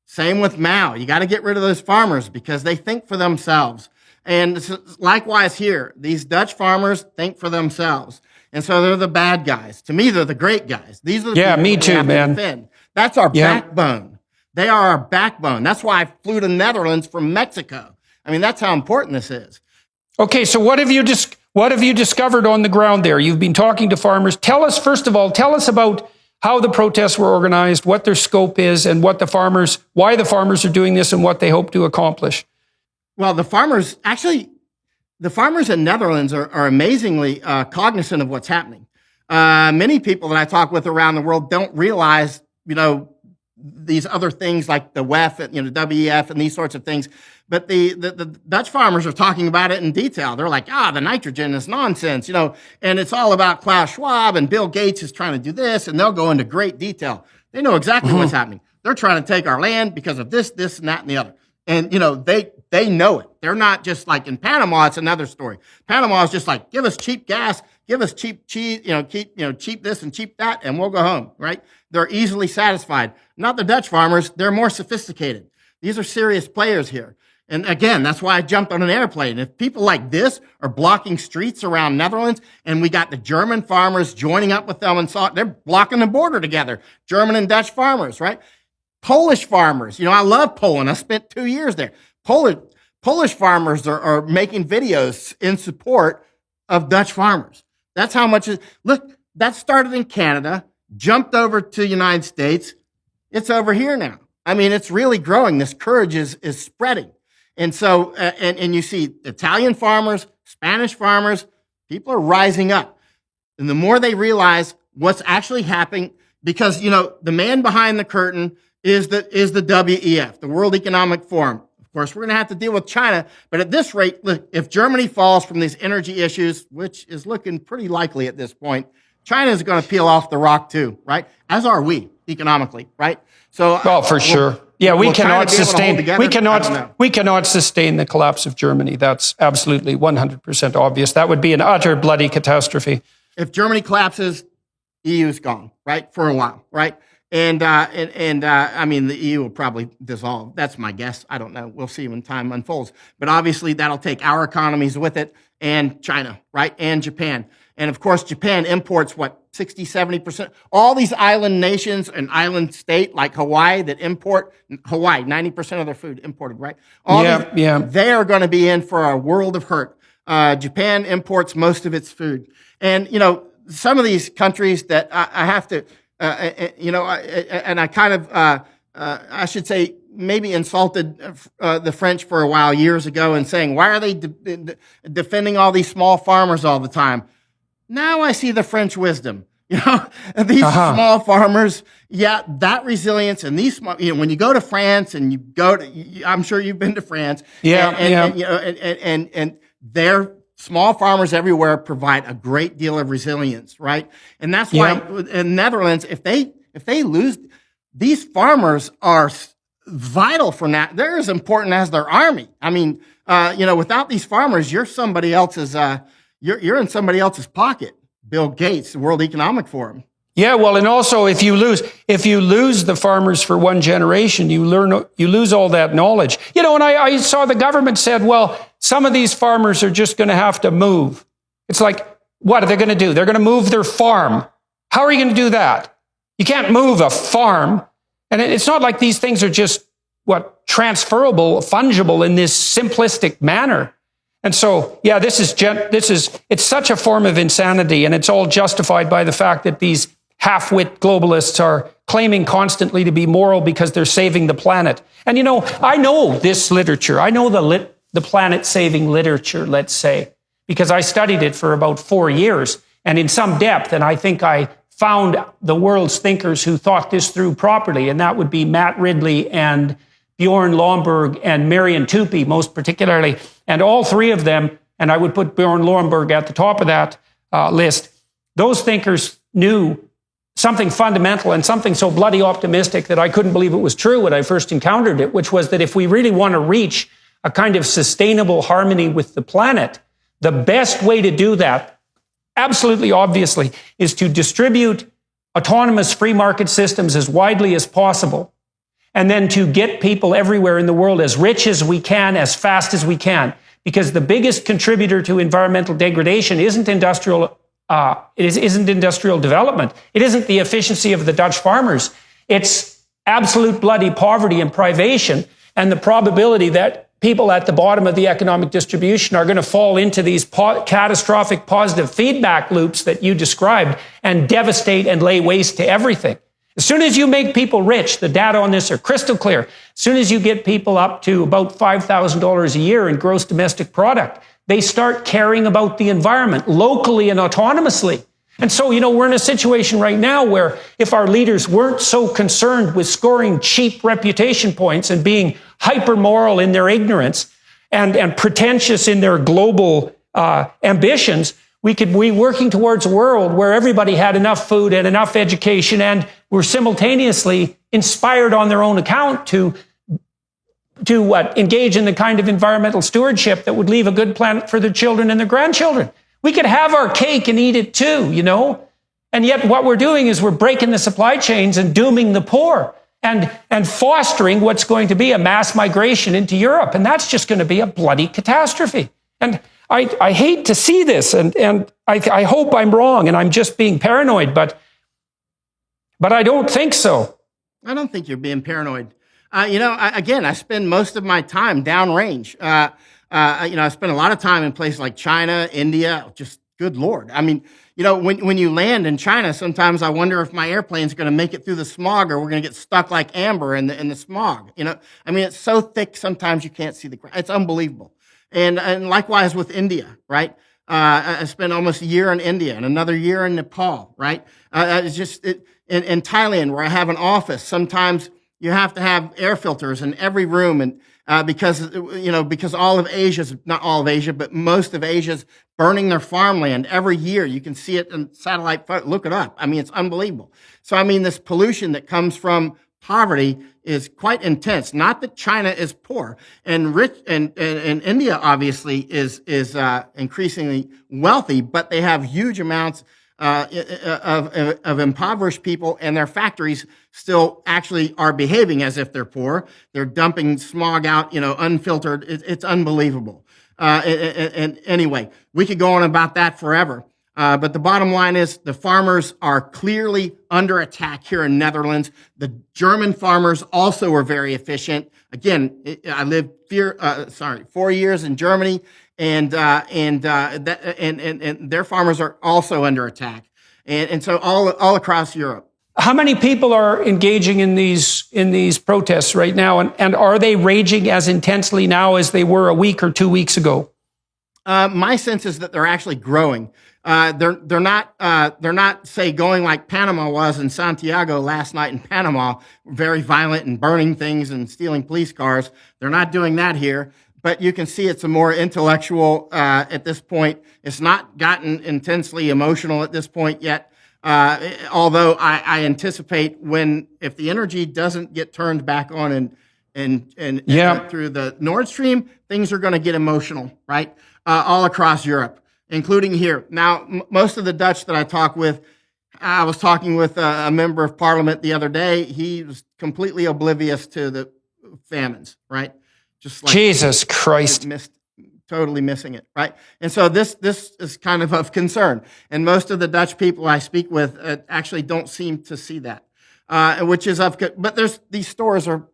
Same with Mao. You got to get rid of those farmers because they think for themselves. And likewise here, these Dutch farmers think for themselves. And so they're the bad guys. To me, they're the great guys. These are the people me that too, we have man. to defend. That's our backbone. They are our backbone. That's why I flew to Netherlands from Mexico. I mean, that's how important this is. Okay, so what have you discovered on the ground there? You've been talking to farmers. First of all, tell us about how the protests were organized, what their scope is, and why the farmers are doing this and what they hope to accomplish. Well, the farmers in Netherlands are amazingly cognizant of what's happening. Many people that I talk with around the world don't realize, these other things like the WEF, WEF and these sorts of things. But the Dutch farmers are talking about it in detail. They're like, the nitrogen is nonsense, and it's all about Klaus Schwab and Bill Gates is trying to do this, and they'll go into great detail. They know exactly what's happening. They're trying to take our land because of this, and that, and the other. And, they know it. They're not just like in Panama, it's another story. Panama is just like, give us cheap gas, give us cheap cheese, cheap this and cheap that, and we'll go home, right? They're easily satisfied. Not the Dutch farmers. They're more sophisticated. These are serious players here. And again, that's why I jumped on an airplane. If people like this are blocking streets around Netherlands, and we got the German farmers joining up with them, and they're blocking the border together, German and Dutch farmers, right? Polish farmers. I love Poland. I spent 2 years there. Polish farmers are making videos in support of Dutch farmers. That's how much look, that started in Canada, jumped over to the United States. It's over here now. I mean, it's really growing. This courage is spreading. And so, and you see Italian farmers, Spanish farmers, people are rising up. And the more they realize what's actually happening, because, the man behind the curtain is the WEF, the World Economic Forum. Of course, we're going to have to deal with China. But at this rate, look, if Germany falls from these energy issues, which is looking pretty likely at this point, China is going to peel off the rock too, right? As are we economically, right? So, for sure. Yeah, we cannot sustain the collapse of Germany. That's absolutely 100% obvious. That would be an utter bloody catastrophe. If Germany collapses, EU's gone, right? For a while, right? And I mean, the EU will probably dissolve. That's my guess. I don't know. We'll see when time unfolds. But obviously, that'll take our economies with it, and China, right? And Japan. And of course, Japan imports 60, 70%. All these island nations and island state like Hawaii that import, 90% of their food imported, right? They are going to be in for a world of hurt. Japan imports most of its food. And, some of these countries that I have to, and I kind of, I should say, maybe insulted the French for a while years ago and saying, why are they defending all these small farmers all the time? Now I see the French wisdom. These small farmers, that resilience and these small, when you go to France and I'm sure you've been to France. And their small farmers everywhere provide a great deal of resilience, right? And that's why in Netherlands, if they lose, these farmers are vital for now. They're as important as their army. I mean, without these farmers, you're somebody else's, you're in somebody else's pocket. Bill Gates, the World Economic Forum. Yeah, well, and also if you lose the farmers for one generation, you lose all that knowledge. And I saw the government said, well, some of these farmers are just going to have to move. It's like, what are they going to do? They're going to move their farm. How are you going to do that? You can't move a farm. And it's not like these things are just transferable, fungible in this simplistic manner. And so, yeah, it's such a form of insanity, and it's all justified by the fact that these half-wit globalists are claiming constantly to be moral because they're saving the planet. And I know this literature. I know the planet-saving literature, let's say, because I studied it for about 4 years and in some depth, and I think I found the world's thinkers who thought this through properly, and that would be Matt Ridley and Bjorn Lomborg and Marian Tupy, most particularly. And all three of them, and I would put Bjorn Lomborg at the top of that list, those thinkers knew something fundamental and something so bloody optimistic that I couldn't believe it was true when I first encountered it, which was that if we really want to reach a kind of sustainable harmony with the planet, the best way to do that, absolutely obviously, is to distribute autonomous free market systems as widely as possible, and then to get people everywhere in the world as rich as we can, as fast as we can. Because the biggest contributor to environmental degradation isn't industrial development. It isn't the efficiency of the Dutch farmers. It's absolute bloody poverty and privation, and the probability that people at the bottom of the economic distribution are going to fall into these catastrophic positive feedback loops that you described and devastate and lay waste to everything. As soon as you make people rich, the data on this are crystal clear. As soon as you get people up to about $5,000 a year in gross domestic product, they start caring about the environment locally and autonomously. And so, we're in a situation right now where if our leaders weren't so concerned with scoring cheap reputation points and being hyper-moral in their ignorance and pretentious in their global ambitions, we could be working towards a world where everybody had enough food and enough education and were simultaneously inspired on their own account to engage in the kind of environmental stewardship that would leave a good planet for their children and their grandchildren. We could have our cake and eat it too, And yet what we're doing is we're breaking the supply chains and dooming the poor and fostering what's going to be a mass migration into Europe. And that's just going to be a bloody catastrophe. And I hate to see this, and I hope I'm wrong and I'm just being paranoid, but I don't think so. I don't think you're being paranoid. I spend most of my time downrange. I spend a lot of time in places like China, India, just good Lord. I mean, when you land in China, sometimes I wonder if my airplane's going to make it through the smog or we're going to get stuck like amber in the smog. It's so thick sometimes you can't see the ground. It's unbelievable. And likewise with India, right? I spent almost a year in India and another year in Nepal, right? In Thailand, where I have an office, sometimes you have to have air filters in every room, and because all of Asia's, not all of Asia, but most of Asia's burning their farmland every year. You can see it in satellite photo. Look it up. It's unbelievable. So this pollution that comes from poverty is quite intense. Not that China is poor and rich, and India obviously is increasingly wealthy, but they have huge amounts of impoverished people, and their factories still actually are behaving as if they're poor. They're dumping smog out, unfiltered. It's unbelievable. And anyway, we could go on about that forever. But the bottom line is the farmers are clearly under attack here in Netherlands. The German farmers also are very efficient. Again, I lived 4 years in Germany, and their farmers are also under attack, and so all across Europe. How many people are engaging in these protests right now, and are they raging as intensely now as they were a week or 2 weeks ago? My sense is that they're actually growing. They're not say going like Panama was in Santiago last night in Panama, very violent and burning things and stealing police cars. They're not doing that here, but you can see it's a more intellectual at this point. It's not gotten intensely emotional at this point yet. Although I anticipate if the energy doesn't get turned back on and through the Nord Stream, things are going to get emotional, right? All across Europe. including here. Now, most of the Dutch that I talk with, I was talking with a member of parliament the other day. He was completely oblivious to the famines, right? Just like Jesus Christ. Totally missing it, right? And so this is kind of concern. And most of the Dutch people I speak with actually don't seem to see that, which is but these stores are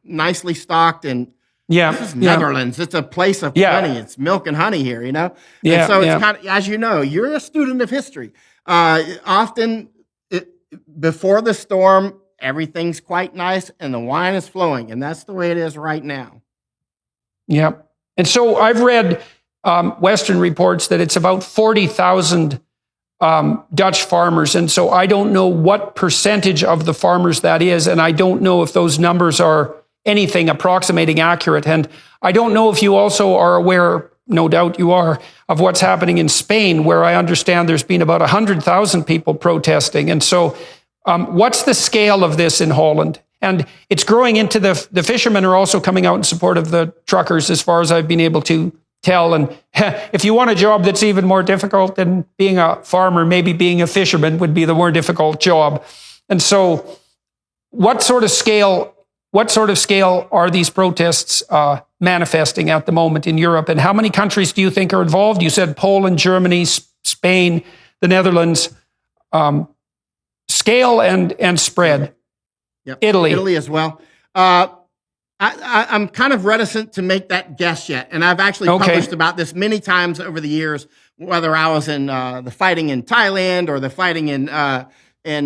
nicely stocked, and this is Netherlands. It's a place of plenty. It's milk and honey here, you know? Yeah, and so it's kind of, as you know, you're a student of history. Often before the storm, everything's quite nice and the wine is flowing, and that's the way it is right now. Yep. And so I've read Western reports that it's about 40,000 Dutch farmers. And so I don't know what percentage of the farmers that is. And I don't know if those numbers are anything approximating accurate. And I don't know if you also are aware, no doubt you are, of what's happening in Spain, where I understand there's been about 100,000 people protesting. And so what's the scale of this in Holland? And it's growing into the fishermen are also coming out in support of the truckers, as far as I've been able to tell. And if you want a job that's even more difficult than being a farmer, maybe being a fisherman would be the more difficult job. And so what sort of scale are these protests manifesting at the moment in Europe? And how many countries do you think are involved? You said Poland, Germany, Spain, the Netherlands. Scale and spread. Yep. Italy as well. I'm kind of reticent to make that guess yet, and I've actually published about this many times over the years. Whether I was in the fighting in Thailand or the fighting in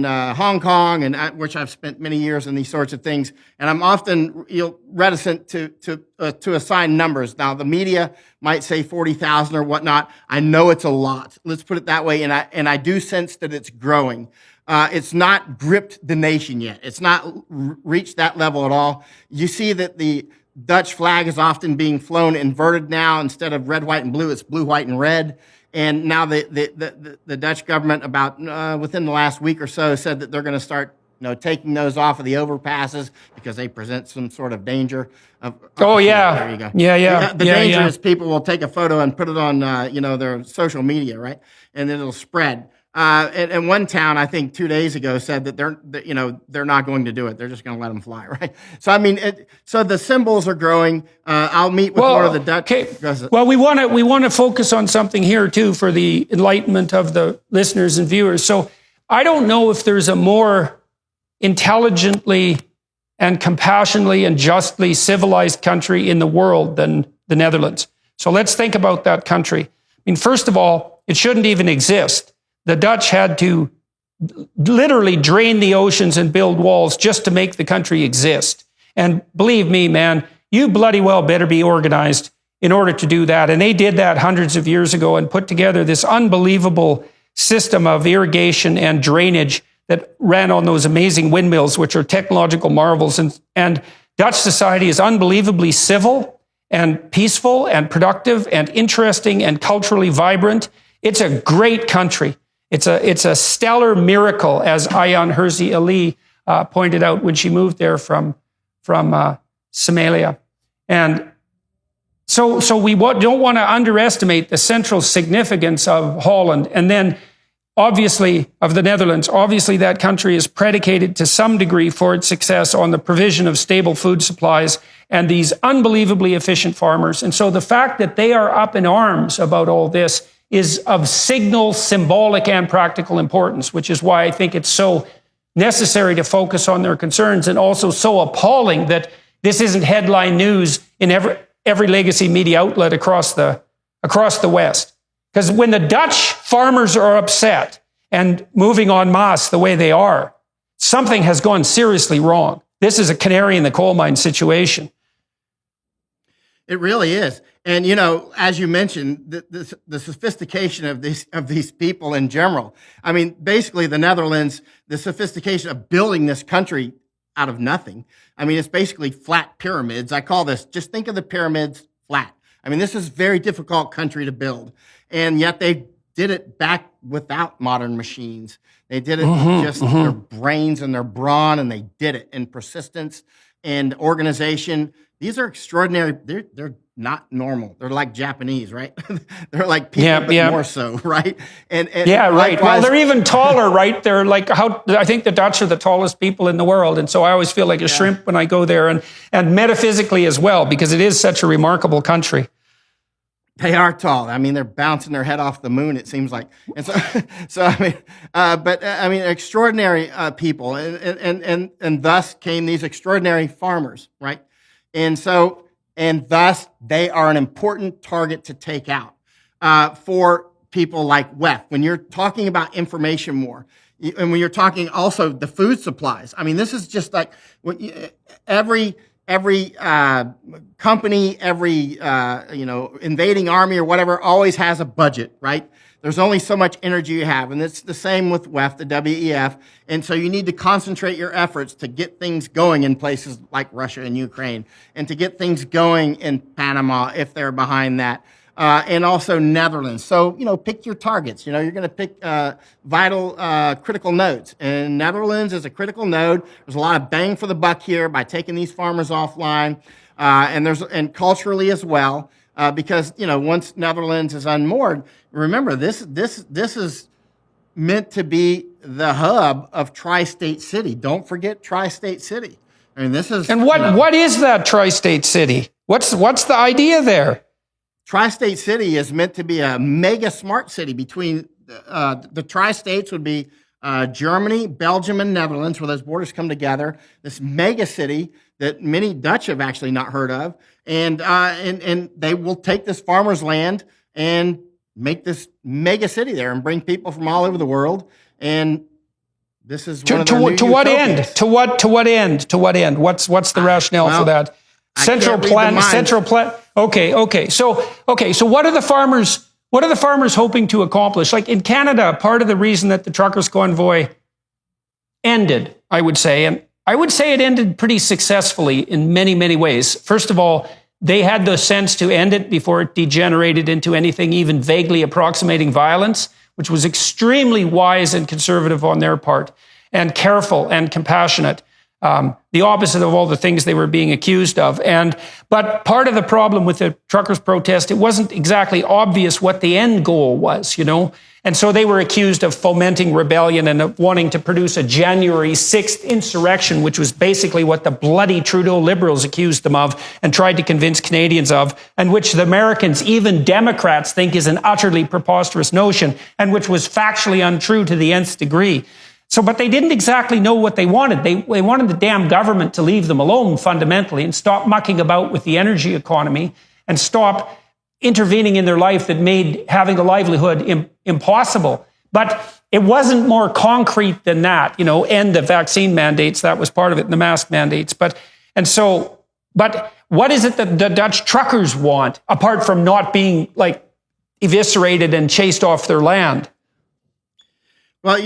Hong Kong, and which I've spent many years in these sorts of things, and I'm often reticent to assign numbers. Now, the media might say 40,000 or whatnot. I know it's a lot. Let's put it that way, and I do sense that it's growing. It's not gripped the nation yet. It's not reached that level at all. You see that the Dutch flag is often being flown inverted now. Instead of red, white, and blue, it's blue, white, and red. And now the Dutch government, about within the last week or so, said that they're going to start taking those off of the overpasses because they present some sort of danger. There you go. The danger is people will take a photo and put it on their social media, right? And then it'll spread. And one town, I think 2 days ago, said that they're not going to do it. They're just going to let them fly, right? So I mean, so the symbols are growing. I'll meet with one of the Dutch. Okay. Well, we want to focus on something here too for the enlightenment of the listeners and viewers. So I don't know if there's a more intelligently and compassionately and justly civilized country in the world than the Netherlands. So let's think about that country. I mean, first of all, it shouldn't even exist. The Dutch had to literally drain the oceans and build walls just to make the country exist. And believe me, man, you bloody well better be organized in order to do that. And they did that hundreds of years ago and put together this unbelievable system of irrigation and drainage that ran on those amazing windmills, which are technological marvels. And Dutch society is unbelievably civil and peaceful and productive and interesting and culturally vibrant. It's a great country. It's a stellar miracle, as Ayaan Hirsi Ali pointed out when she moved there from Somalia. And so we don't want to underestimate the central significance of Holland. And then, obviously, of the Netherlands. Obviously, that country is predicated to some degree for its success on the provision of stable food supplies and these unbelievably efficient farmers. And so the fact that they are up in arms about all this is of signal, symbolic, and practical importance, which is why I think it's so necessary to focus on their concerns, and also so appalling that this isn't headline news in every legacy media outlet across the West. Because when the Dutch farmers are upset and moving en masse the way they are, something has gone seriously wrong. This is a canary in the coal mine situation. It really is. And, as you mentioned, the sophistication of these people in general. I mean, basically the Netherlands, the sophistication of building this country out of nothing. I mean, it's basically flat pyramids. I call this, just think of the pyramids flat. I mean, this is a very difficult country to build. And yet they did it back without modern machines. They did it their brains and their brawn, and they did it in persistence and organization. These are extraordinary. They're not normal. They're like Japanese, right? They're like people, Yeah, but yeah. more so, right? And Yeah, right. Well, likewise- they're even taller, right? They're like I think the Dutch are the tallest people in the world. And so I always feel like a shrimp when I go there, and metaphysically as well, because it is such a remarkable country. They are tall. I mean, they're bouncing their head off the moon, it seems like. And so, I mean, extraordinary people, and thus came these extraordinary farmers, right? And thus they are an important target to take out for people like WEF. When you're talking about information war, and when you're talking also the food supplies, I mean, this is just like every company, every invading army or whatever always has a budget, right? There's only so much energy you have, and it's the same with WEF, the WEF. And so you need to concentrate your efforts to get things going in places like Russia and Ukraine, and to get things going in Panama if they're behind that, and also Netherlands. So pick your targets. You're going to pick vital, critical nodes. And Netherlands is a critical node. There's a lot of bang for the buck here by taking these farmers offline, and culturally as well. Because once Netherlands is unmoored, remember this is meant to be the hub of Tri-State City. Don't forget Tri-State City. I mean, this is what is that Tri-State City? What's the idea there? Tri-State City is meant to be a mega smart city between the Tri-States would be Germany, Belgium, and Netherlands, where those borders come together. This mega city that many Dutch have actually not heard of, and they will take this farmer's land and make this mega city there and bring people from all over the world. And this is one of their new to what end? utopias. To what end? What's the rationale for that? Central plan. Okay. So what are the farmers? What are the farmers hoping to accomplish? Like in Canada, part of the reason that the truckers' convoy ended, I would say it ended pretty successfully in many, many ways. First of all, they had the sense to end it before it degenerated into anything even vaguely approximating violence, which was extremely wise and conservative on their part, and careful and compassionate. The opposite of all the things they were being accused of. But part of the problem with the truckers' protest, it wasn't exactly obvious what the end goal was, And so they were accused of fomenting rebellion and of wanting to produce a January 6th insurrection, which was basically what the bloody Trudeau Liberals accused them of and tried to convince Canadians of, and which the Americans, even Democrats, think is an utterly preposterous notion, and which was factually untrue to the nth degree. But they didn't exactly know what they wanted. They wanted the damn government to leave them alone fundamentally and stop mucking about with the energy economy and stop intervening in their life that made having a livelihood impossible. But it wasn't more concrete than that, end the vaccine mandates. That was part of it, and the mask mandates. But what is it that the Dutch truckers want, apart from not being eviscerated and chased off their land? Well,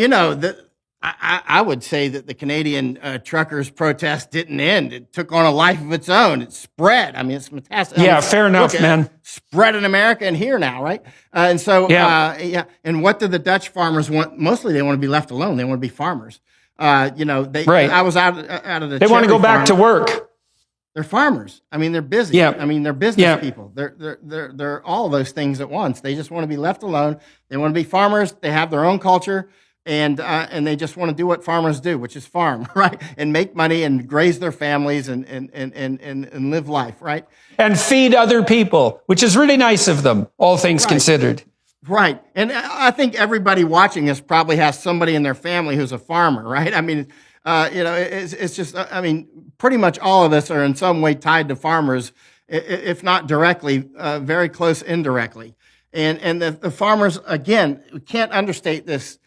I would say that the Canadian truckers' protest didn't end. It took on a life of its own. It spread. I mean, it's fantastic. Yeah, fair enough, man. Spread in America and here now, right? And so, And what do the Dutch farmers want? Mostly, they want to be left alone. They want to be farmers. Right. I was out of the. They want to go back to work. They're farmers. I mean, they're busy. Yeah. I mean, they're business people. They're all those things at once. They just want to be left alone. They want to be farmers. They have their own culture. And they just want to do what farmers do, which is farm, right? And make money and raise their families and live life, right? And feed other people, which is really nice of them, all things considered. Right. And I think everybody watching this probably has somebody in their family who's a farmer, right? I mean, it's just, pretty much all of us are in some way tied to farmers, if not directly, very close indirectly. And the farmers, again, we can't understate this.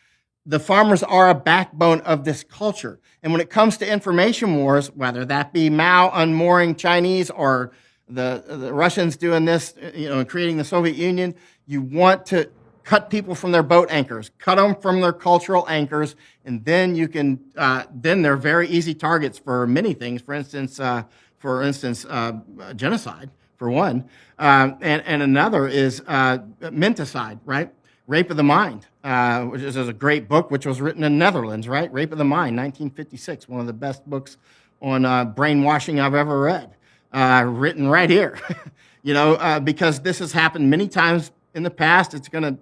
The farmers are a backbone of this culture. And when it comes to information wars, whether that be Mao unmooring Chinese or the Russians doing this, and creating the Soviet Union, you want to cut people from their boat anchors, cut them from their cultural anchors, and then you can, then they're very easy targets for many things. For instance, genocide, for one. And another is menticide, right? Rape of the Mind, which is a great book, which was written in Netherlands, right? Rape of the Mind, 1956, one of the best books on brainwashing I've ever read, written right here. because this has happened many times in the past. It's going to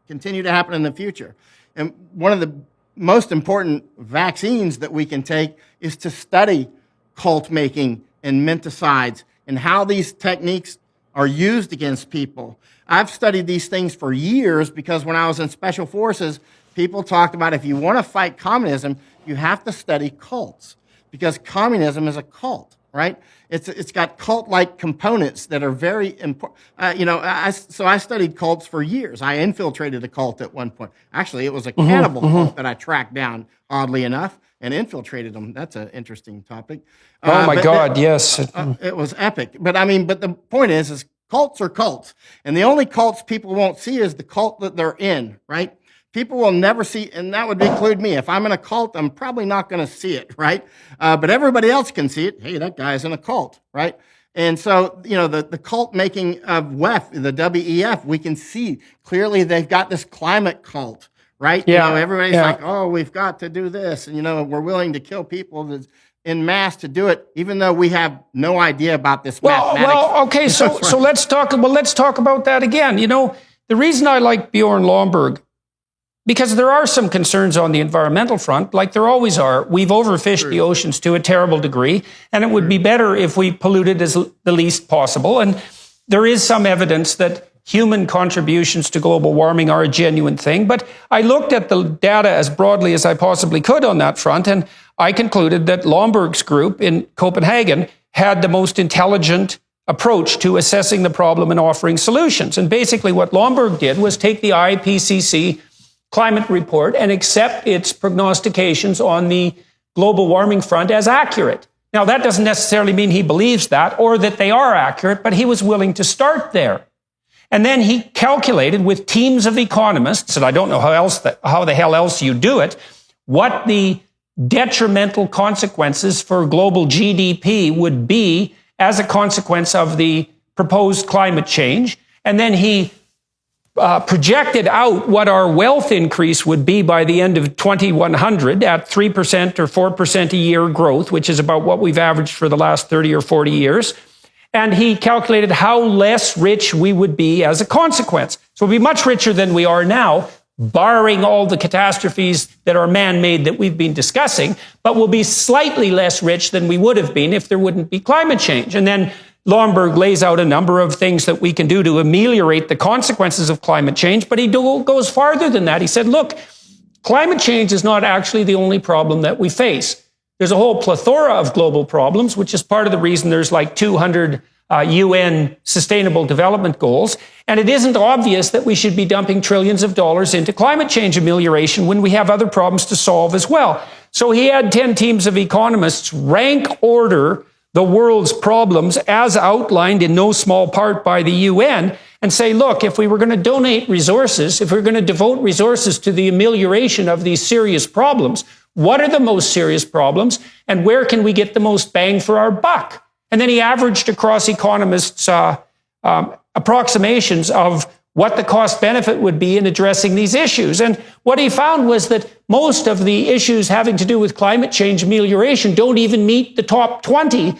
continue to happen in the future. And one of the most important vaccines that we can take is to study cult making and menticides and how these techniques are used against people. I've studied these things for years because when I was in Special Forces, people talked about if you want to fight communism, you have to study cults because communism is a cult, right? It's got cult-like components that are very important. So I studied cults for years. I infiltrated a cult at one point. Actually, it was a cannibal cult that I tracked down, oddly enough, and infiltrated them. That's an interesting topic. Oh my God, yes. It was epic. But the point is cults are cults. And the only cults people won't see is the cult that they're in, right? People will never see, and that would include me. If I'm in a cult, I'm probably not going to see it, right? But everybody else can see it. Hey, that guy's in a cult, right? And so, the cult making of WEF, the WEF, we can see clearly they've got this climate cult, right? Yeah. Everybody's like, oh, we've got to do this. And, we're willing to kill people in mass to do it, even though we have no idea about this mathematics. Well, okay, so let's talk about that again. The reason I like Bjorn Lomborg, because there are some concerns on the environmental front, like there always are. We've overfished the oceans to a terrible degree, and it would be better if we polluted as the least possible. And there is some evidence that human contributions to global warming are a genuine thing. But I looked at the data as broadly as I possibly could on that front, and I concluded that Lomborg's group in Copenhagen had the most intelligent approach to assessing the problem and offering solutions. And basically what Lomborg did was take the IPCC climate report and accept its prognostications on the global warming front as accurate. Now, that doesn't necessarily mean he believes that or that they are accurate, but he was willing to start there. And then he calculated with teams of economists, and I don't know how the hell else you do it, what the detrimental consequences for global GDP would be as a consequence of the proposed climate change. And then he projected out what our wealth increase would be by the end of 2100 at 3% or 4% a year growth, which is about what we've averaged for the last 30 or 40 years. And he calculated how less rich we would be as a consequence. So we'll be much richer than we are now, barring all the catastrophes that are man-made that we've been discussing, but we'll be slightly less rich than we would have been if there wouldn't be climate change. And then Lomborg lays out a number of things that we can do to ameliorate the consequences of climate change, but he goes farther than that. He said, look, climate change is not actually the only problem that we face. There's a whole plethora of global problems, which is part of the reason there's like 200 UN Sustainable Development Goals. And it isn't obvious that we should be dumping trillions of dollars into climate change amelioration when we have other problems to solve as well. So he had 10 teams of economists rank order the world's problems as outlined in no small part by the UN and say, look, if we were going to donate resources, if we're going to devote resources to the amelioration of these serious problems, what are the most serious problems and where can we get the most bang for our buck? And then he averaged across economists' approximations of what the cost benefit would be in addressing these issues. And what he found was that most of the issues having to do with climate change amelioration don't even meet the top 20.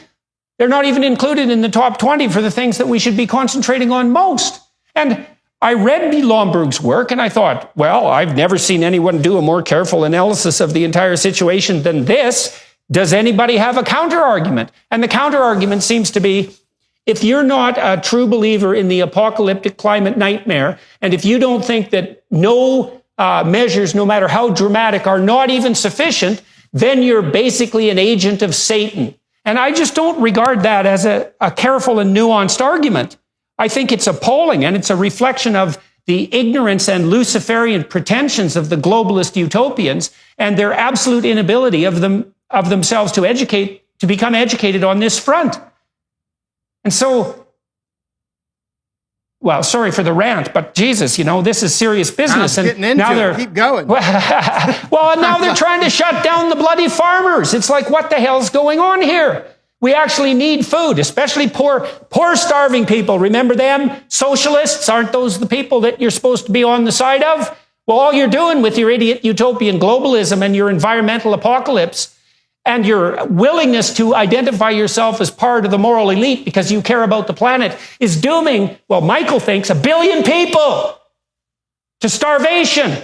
They're not even included in the top 20 for the things that we should be concentrating on most. And I read Lomborg's work and I thought, well, I've never seen anyone do a more careful analysis of the entire situation than this. Does anybody have a counter-argument? And the counter-argument seems to be, if you're not a true believer in the apocalyptic climate nightmare, and if you don't think that no measures, no matter how dramatic, are not even sufficient, then you're basically an agent of Satan. And I just don't regard that as a careful and nuanced argument. I think it's appalling, and it's a reflection of the ignorance and Luciferian pretensions of the globalist utopians and their absolute inability of themselves to become educated on this front. And so, well, sorry for the rant, but Jesus, this is serious business. I'm getting into it. Keep going. Well, and now they're trying to shut down the bloody farmers. It's like, what the hell's going on here? We actually need food, especially poor, starving people. Remember them? Socialists, aren't those the people that you're supposed to be on the side of? Well, all you're doing with your idiot utopian globalism and your environmental apocalypse and your willingness to identify yourself as part of the moral elite because you care about the planet is dooming, well, Michael thinks, 1 billion people to starvation.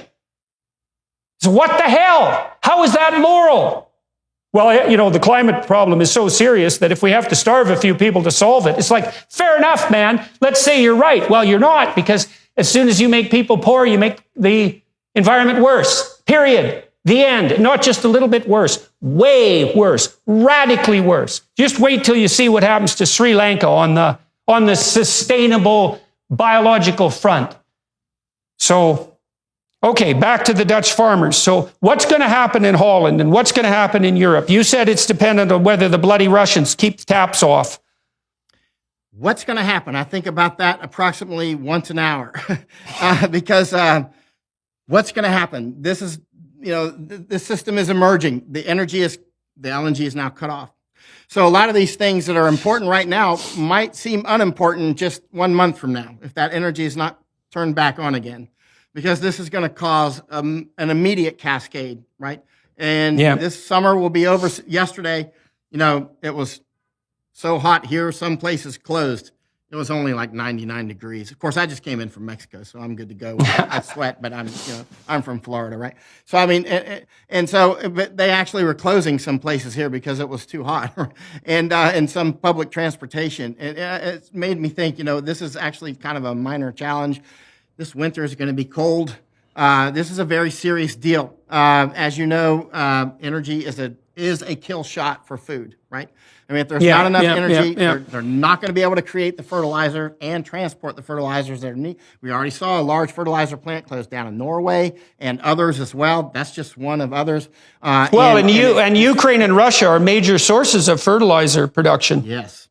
So what the hell? How is that moral? Well, you know, the climate problem is so serious that if we have to starve a few people to solve it, it's like, fair enough, man. Let's say you're right. Well, you're not, because as soon as you make people poor, you make the environment worse. Period. The end. Not just a little bit worse. Way worse. Radically worse. Just wait till you see what happens to Sri Lanka on the sustainable biological front. So, okay, back to the Dutch farmers. So what's going to happen in Holland and what's going to happen in Europe? You said it's dependent on whether the bloody Russians keep the taps off. What's going to happen? I think about that approximately once an hour because what's going to happen? This is, you know, the system is emerging. The LNG is now cut off. So a lot of these things that are important right now might seem unimportant just 1 month from now if that energy is not turned back on again, because this is going to cause an immediate cascade, right? And this summer will be over. Yesterday, you know, it was so hot here, some places closed. It was only like 99 degrees. Of course, I just came in from Mexico, so I'm good to go. I sweat, but I'm from Florida, right? So I mean, but they actually were closing some places here because it was too hot, and some public transportation. It's made me think, you know, this is actually kind of a minor challenge. This winter is going to be cold. This is a very serious deal. As you know, energy is a kill shot for food, right? I mean, if there's not enough energy, they're not going to be able to create the fertilizer and transport the fertilizers that are needed. We already saw a large fertilizer plant close down in Norway and others as well. That's just one of others. And Ukraine and Russia are major sources of fertilizer production. Yes.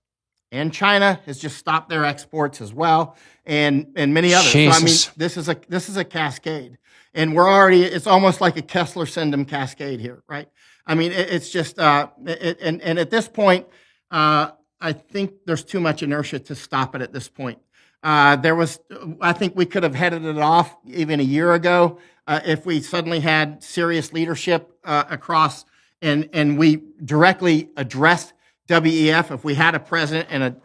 And China has just stopped their exports as well, and many others. Jesus. So I mean, this is a cascade, and it's almost like a Kessler-Syndrome cascade here, right? I mean, it's just, and at this point, I think there's too much inertia to stop it at this point. I think we could have headed it off even a year ago if we suddenly had serious leadership across, and we directly addressed WEF. If we had a president and a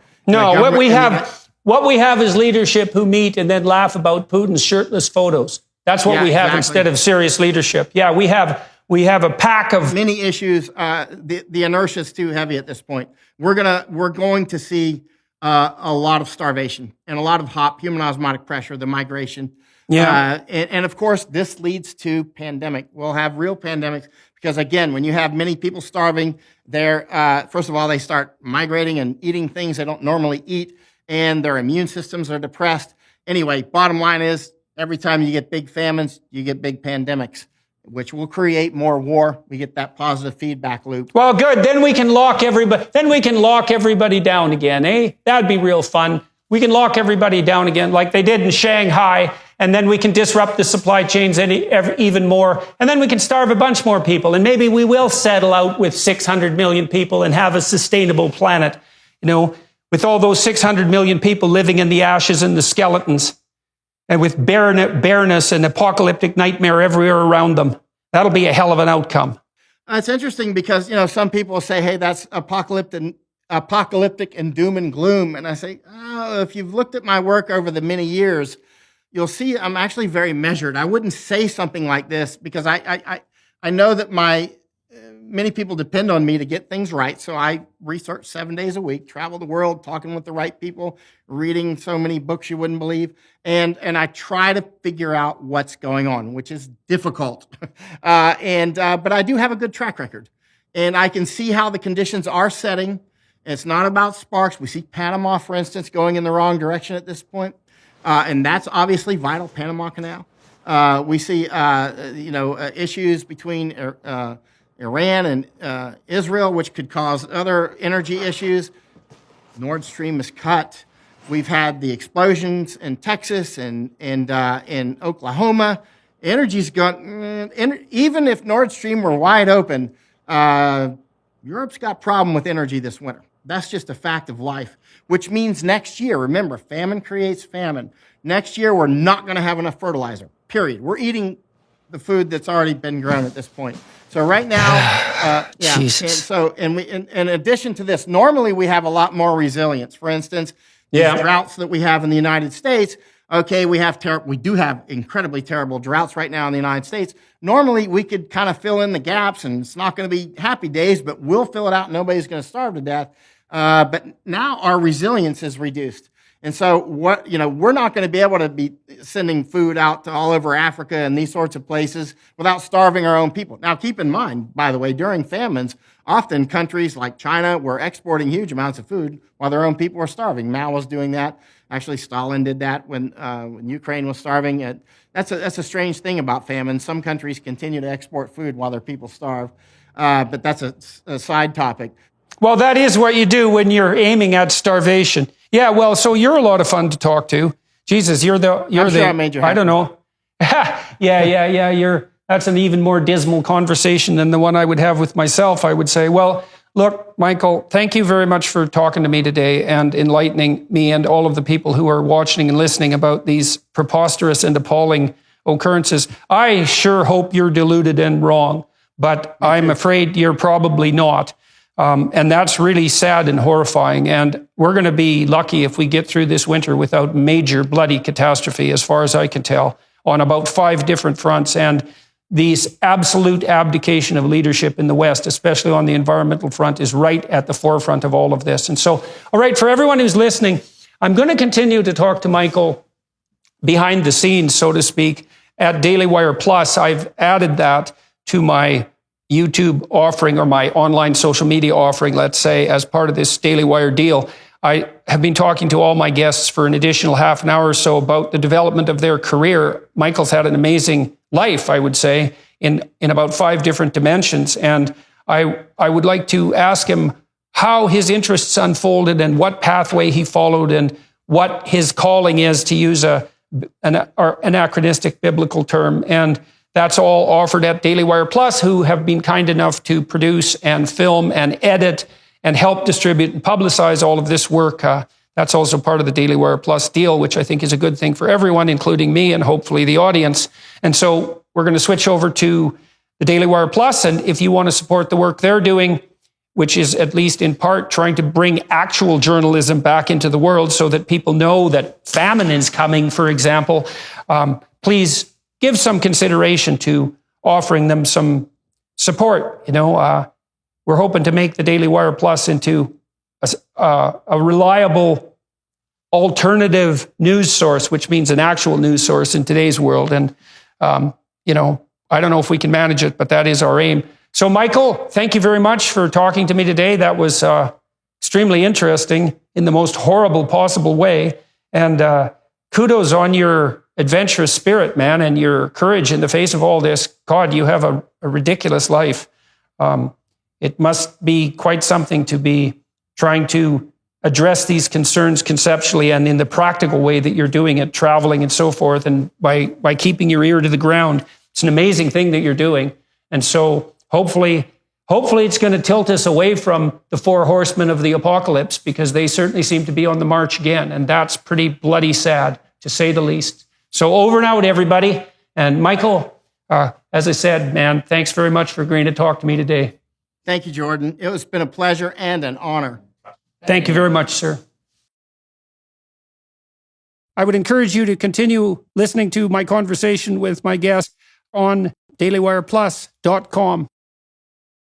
what we have is leadership who meet and then laugh about Putin's shirtless photos. That's what we have instead of serious leadership. Yeah, we have a pack of many issues. The inertia is too heavy at this point. We're going to see a lot of starvation and a lot of human osmotic pressure, the migration. Yeah, and of course this leads to pandemic. We'll have real pandemics because again, when you have many people starving, first of all they start migrating and eating things they don't normally eat, and their immune systems are depressed. Anyway, bottom line is every time you get big famines, you get big pandemics, which will create more war. We get that positive feedback loop. Well, good. Then we can lock everybody down again, eh? That'd be real fun. We can lock everybody down again like they did in Shanghai, and then we can disrupt the supply chains even more, and then we can starve a bunch more people, and maybe we will settle out with 600 million people and have a sustainable planet, you know, with all those 600 million people living in the ashes and the skeletons, and with bareness and apocalyptic nightmare everywhere around them. That'll be a hell of an outcome. It's interesting because, you know, some people say, hey, that's apocalyptic and doom and gloom. And I say, oh, if you've looked at my work over the many years, you'll see I'm actually very measured. I wouldn't say something like this because I know that many people depend on me to get things right. So I research 7 days a week, travel the world, talking with the right people, reading so many books you wouldn't believe. And I try to figure out what's going on, which is difficult. But I do have a good track record. And I can see how the conditions are setting. It's not about sparks. We see Panama, for instance, going in the wrong direction at this point. And that's obviously vital, Panama Canal. We see, issues between Iran and Israel, which could cause other energy issues. Nord Stream is cut. We've had the explosions in Texas and in Oklahoma. Energy's gone. Even if Nord Stream were wide open, Europe's got problem with energy this winter. That's just a fact of life, which means next year, remember, famine creates famine. Next year, we're not going to have enough fertilizer, period. We're eating the food that's already been grown at this point. So right now, yeah. Jesus. In addition to this, normally we have a lot more resilience. For instance, these droughts that we have in the United States. Okay, we do have incredibly terrible droughts right now in the United States. Normally, we could kind of fill in the gaps, and it's not going to be happy days, but we'll fill it out. Nobody's going to starve to death. But now our resilience is reduced. And so we're not going to be able to be sending food out to all over Africa and these sorts of places without starving our own people. Now, keep in mind, by the way, during famines, often countries like China were exporting huge amounts of food while their own people were starving. Mao was doing that. Actually, Stalin did that when Ukraine was starving. That's a strange thing about famine. Some countries continue to export food while their people starve, but that's a side topic. Well, that is what you do when you're aiming at starvation. Yeah, well, so you're a lot of fun to talk to. Jesus, I'm sure I made you happy. I don't know. Yeah. That's an even more dismal conversation than the one I would have with myself. I would say, well, look, Michael, thank you very much for talking to me today and enlightening me and all of the people who are watching and listening about these preposterous and appalling occurrences. I sure hope you're deluded and wrong, but I'm afraid you're probably not. And that's really sad and horrifying. And we're going to be lucky if we get through this winter without major bloody catastrophe, as far as I can tell, on about 5 different fronts. And this absolute abdication of leadership in the West, especially on the environmental front, is right at the forefront of all of this. And so, all right, for everyone who's listening, I'm going to continue to talk to Michael behind the scenes, so to speak, at Daily Wire Plus. I've added that to my YouTube offering, or my online social media offering, let's say, as part of this Daily Wire deal. I have been talking to all my guests for an additional half an hour or so about the development of their career. Michael's had an amazing life, I would say, in about 5 different dimensions. And I would like to ask him how his interests unfolded and what pathway he followed and what his calling is, to use an anachronistic biblical term. And that's all offered at Daily Wire Plus, who have been kind enough to produce and film and edit and help distribute and publicize all of this work. That's also part of the Daily Wire Plus deal, which I think is a good thing for everyone, including me and hopefully the audience. And so we're going to switch over to the Daily Wire Plus. And if you want to support the work they're doing, which is at least in part trying to bring actual journalism back into the world so that people know that famine is coming, for example, please give some consideration to offering them some support. We're hoping to make the Daily Wire Plus into a reliable alternative news source, which means an actual news source in today's world. And, I don't know if we can manage it, but that is our aim. So, Michael, thank you very much for talking to me today. That was extremely interesting in the most horrible possible way. And kudos on your adventurous spirit, man, and your courage in the face of all this. God, you have a ridiculous life. It must be quite something to be trying to address these concerns conceptually and in the practical way that you're doing it, traveling and so forth, and by keeping your ear to the ground. It's an amazing thing that you're doing. And so hopefully it's going to tilt us away from the 4 horsemen of the apocalypse, because they certainly seem to be on the march again. And that's pretty bloody sad, to say the least. So over and out, everybody. And Michael, as I said, man, thanks very much for agreeing to talk to me today. Thank you, Jordan. It's been a pleasure and an honor. Thank you very much, sir. I would encourage you to continue listening to my conversation with my guest on dailywireplus.com.